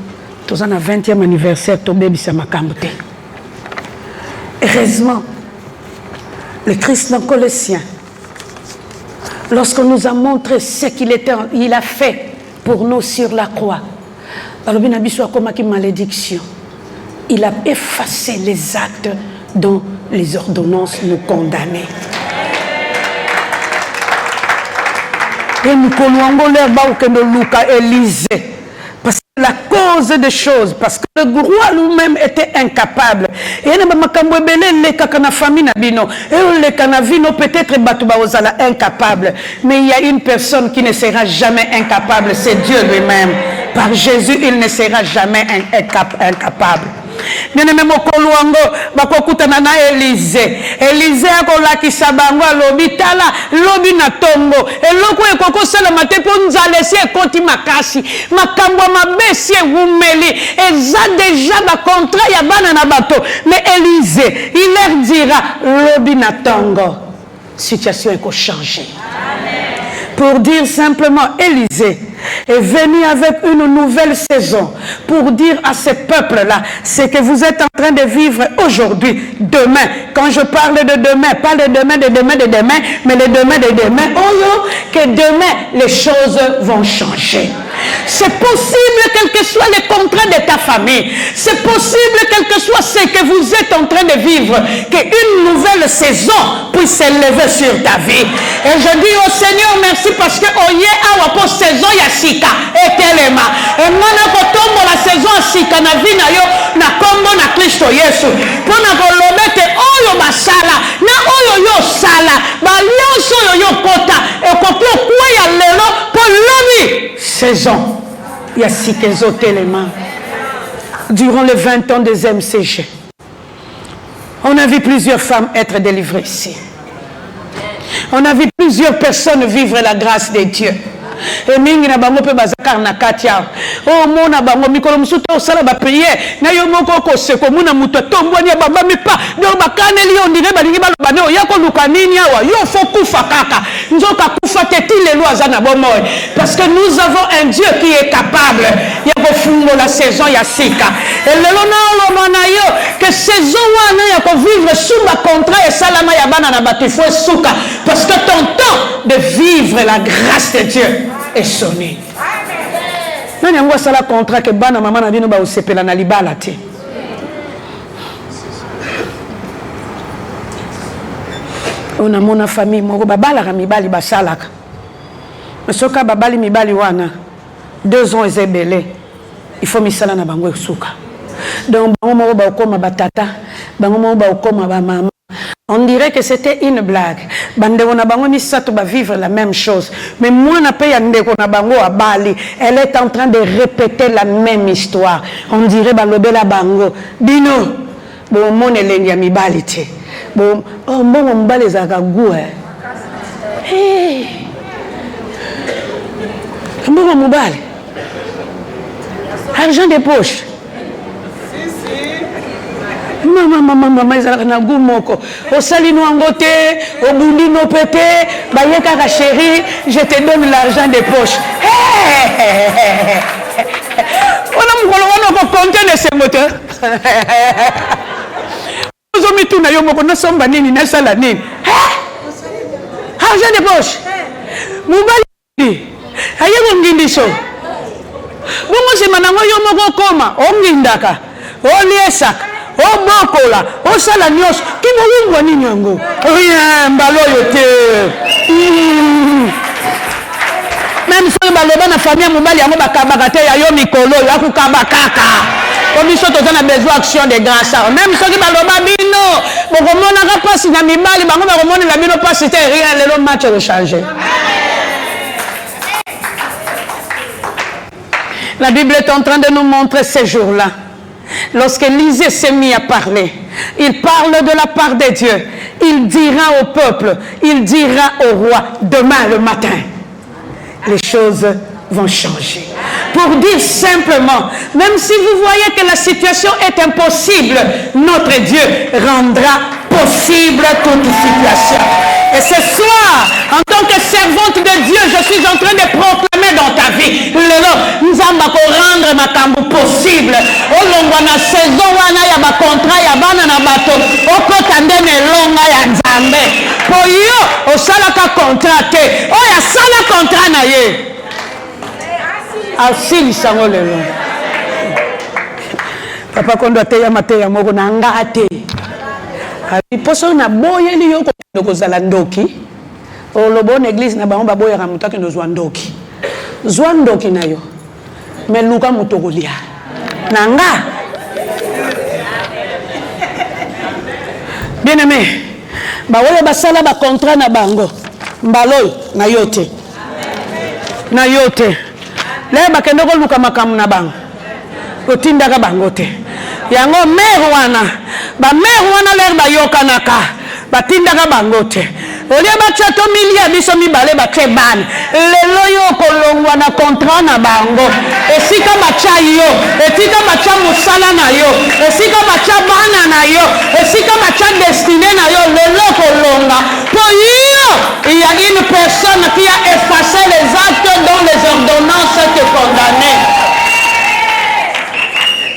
tous en 20e anniversaire, tombé Bissamakambote. Heureusement, le Christ colossien, lorsqu'on nous a montré ce qu'il a fait pour nous sur la croix, alors Binabiso comme une malédiction. Il a effacé les actes dont les ordonnances nous condamnaient. Et nous connaissons l'air bas que nous Lucas Élysée. Parce que la cause des choses, parce que Le roi lui-même était incapable. Et il y a une famille peut-être incapable. Mais il y a une personne qui ne sera jamais incapable. C'est Dieu lui-même. Par Jésus, il ne sera jamais incapable. Bien-aimé mokoluango bakokutana na Élisée. Élisée akolakisa bango alobi tala lobi na tongo eloko ekoko sala mate po nzala si ekoti makasi makambo mabesi ewumeli eza déjà ba contrat ya bana na bato. Mais Élisée il leur dira lobi na tongo situation eko changer. Pour dire simplement, Élisée est venu avec une nouvelle saison pour dire à ce peuple-là, ce que vous êtes en train de vivre aujourd'hui, demain. Quand je parle de demain, pas de demain, mais le demain de demain. Oh yo, que demain, les choses vont changer. C'est possible, quel que soit le contrat de ta famille. C'est possible, quel que soit ce que vous êtes en train de vivre, qu'une nouvelle saison puisse s'élever sur ta vie. Et je dis au Seigneur merci parce que oye awa po saison ya sika etelema. Et mwana kotombo la saison ya sika na vie na yo na kombo na Kristo Yesu. Pona kolobete oyo basala na oyo yo sala ba nyonso yo yo kota ekoki okuwa ya lelo po lobi saison ya sika ezotelema. Durant les 20 ans des MCG, on a vu plusieurs femmes être délivrées ici. On a vu plusieurs personnes vivre la grâce de Dieu. Et mingi na bango pe bazakar na katia. Oh mona bango mikolo musuto osala ba prière. Na yo moko ko seko muna muto tomboni ba ba mi pa. Do bakaneli on dirait ba lingi ba lobane o yako luka nini awa. Yo fo kufa kaka. Nzoka kufa te ti lelo azana bomoy. Parce que nous avons un Dieu qui est capable. Ya ko fungo la saison ya sika. Et lelo na lomana yo que saison wana ya ko vivre sous ma contrat et salama ya bana na batifo suka parce que ton temps de vivre la grâce de Dieu est sonné. Nani yango sala contrat que bana mama na bino ba osepela na libala te. On a mon famille moko babala ka mibali basalaka. Soka babali mibali wana 2 ans ezebele. Il faut misala na bango suka. Donc bango moko ba okoma batata, bango moko ba okoma ba mama. On dirait que c'était une blague. Bandeko na bango misato ba vivre la même chose. Mais moi na pe ya ndeko na bango à Bali, elle est en train de répéter la même histoire. On dirait balobela bango. Bino, bon mon elengi ya mibali te. Bon oh mbongo mbali za kagu Hey. Mbongo mbali. Argent de poche. Maman, ils ont un goût moko. Au salino angoté, au boulino pété, bayeka ka chérie, je te donne l'argent de poche. On a compté de ce moteur. Nous avons mis tout na yo moko na somba nini na sala nini. Argent de poche. Mubali. Ayo ngindi so. Bongo se manango yo moko koma, o ngindaka, o liesaka. Oh bokola, oh sala nyos, ki mo nini yango? Rien mbalo yote. Même si baloba na famille mobali yango bakabaka te ya yo mikolo ya kukaba kaka. Comme ils sont en besoin d'action de grâce. Même si baloba bino, bokomona ka pasi na mibali bango bakomona la bino pasi te rien le match de changer. La Bible est en train de nous montrer ces jours-là. Lorsque Élisée s'est mis à parler, il parle de la part de Dieu. Il dira au peuple, il dira au roi, demain le matin, les choses vont changer. Pour dire simplement, même si vous voyez que la situation est impossible, notre Dieu rendra possible toute situation. Et ce soir, en tant que servante de Dieu, je suis en train de proclamer dans ta vie, nous allons rendre ma cambo possible. Au long de la saison, il y a un contrat, il y a un bateau. Au côté de longa ya nzambe. Pour yo, au salaka contrat, oh ya sala contrat na ye. Asili sango lelo. Papa kondo teya mateya moko na ngate. Poso na boye li yo ko kozala ndoki. O lobo na église na bango baboya ka mutaki ndo zwa ndoki. Zwa ndoki na yo. Me luka mutokolia. Nanga Bien aimé, baoyo basala ba contrat na bango. Mbaloy na yote. Na yote. Le bakende ko luka makamu na bango. Otinda ka bango te. Yango mère wana, ba mère wana ler ba yokanaka. Batinda ka bango te. Olie bachato milia biso mibale bakle ban. Lelo yo kolongwa na contrat na bango. Esika bacha yo, esika bacha musala na yo, esika bacha bana na yo, esika bacha destiné na yo, lelo kolonga. Pour yo, il y a une personne qui a effacé les actes dont les ordonnances te condamnaient.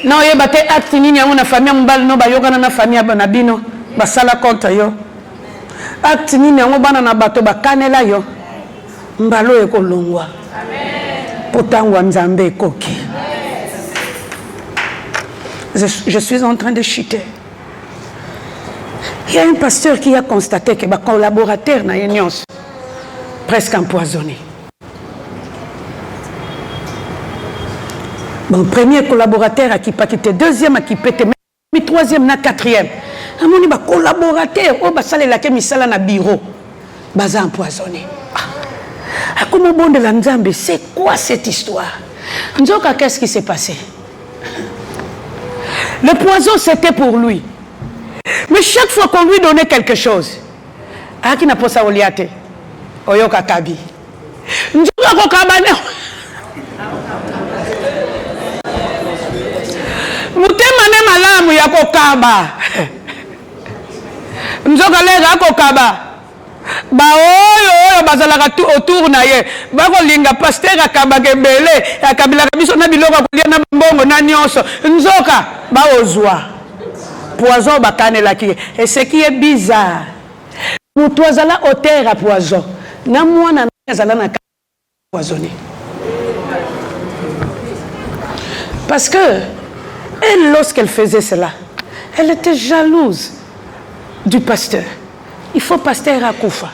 Non, ye bate acte nini yango na famille mbali no bayokana na famille banabino basala contre yo. Acte nini yango bana na bato bakanela yo. Mbalo ekolongwa. Potangwa nzambe ekoki. Je suis en train de chuter. Il y a un pasteur qui a constaté que les collaborateurs na nyonso presque empoisonnés. Mon premier collaborateur a qui quitté, deuxième a qui pété, mais troisième na quatrième. Amoni ba collaborateur o ba sala la ke misala na bureau baza empoisonné. Ah, comment bon de la Nzambe, c'est quoi cette histoire? Nzoka, qu'est-ce qui s'est passé? Le poison c'était pour lui. Mais chaque fois qu'on lui donnait quelque chose, ah qui n'a pas ça oliate, oyoka kabi. Nzoka ko kabane. Mutema ne malamu ya kokaba. Nzoka lega kokaba. Ba oyo bazalaka autour na ye. Ba ko linga pasteur akaba kebele, akabila biso na biloko kolia na mbongo na nyonso. Nzoka ba ozwa. Poison bakanela ki. Et ce qui est bizarre. Mutu azala auteur à poison. Na mwana azala na poisonné. Parce que elle, lorsqu'elle faisait cela, elle était jalouse du pasteur. Il faut pasteur à Koufa.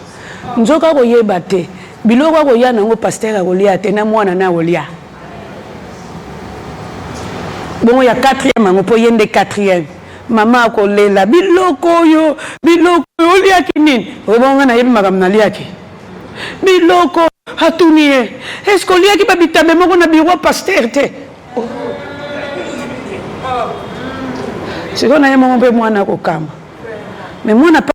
Nzoka koye bate. Biloko koya nango pasteur a kolia te na mwana na olia. Bon, il y a quatrième, on peut y aller quatrième. Maman kolela biloko yo olia kinini. Obonga na yebi magam na liaki. Biloko hatunie. Est-ce qu'on lia ki babitabe moko na biro pasteur te? C'est qu'on a un moment où on a kokama. Mais moi, on n'a pas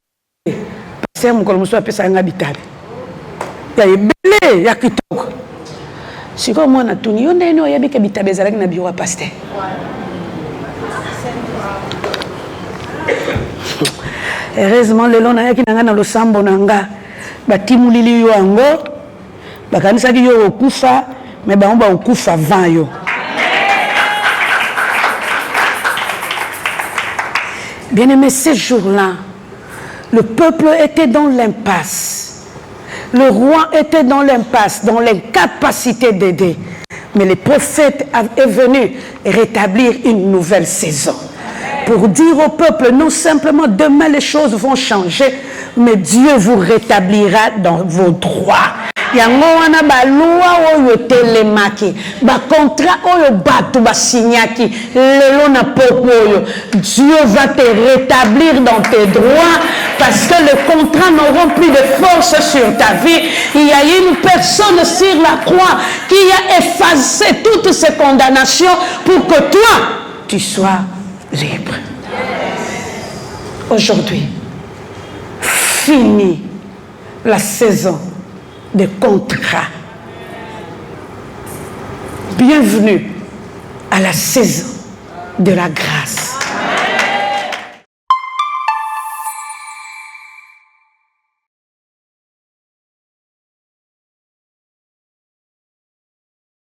pasteur mon colombo soit pesa ngabitabe. Ya ebele ya kitoko. C'est comme moi na tuni yo ndeno ya bika bitabe zalaki na biro pasteur. Heureusement le long na yaki nanga na losambo nanga batimulili yo ango bakanisa ki yo okufa mais ba on ba okufa avant yo. Bien-aimé, ces jours-là, le peuple était dans l'impasse. Le roi était dans l'impasse, dans l'incapacité d'aider. Mais le prophète est venu rétablir une nouvelle saison. Pour dire au peuple, non simplement demain les choses vont changer, mais Dieu vous rétablira dans vos droits. Yango wana ba loi oyo telemaki ba contrat oyo batu ba signaki lelo na popoyo. Dieu va te rétablir dans tes droits parce que les contrats n'auront plus de force sur ta vie. Il y a une personne sur la croix qui a effacé toutes ces condamnations pour que toi tu sois libre. Aujourd'hui, fini la saison des contrats. Bienvenue à la saison de la grâce.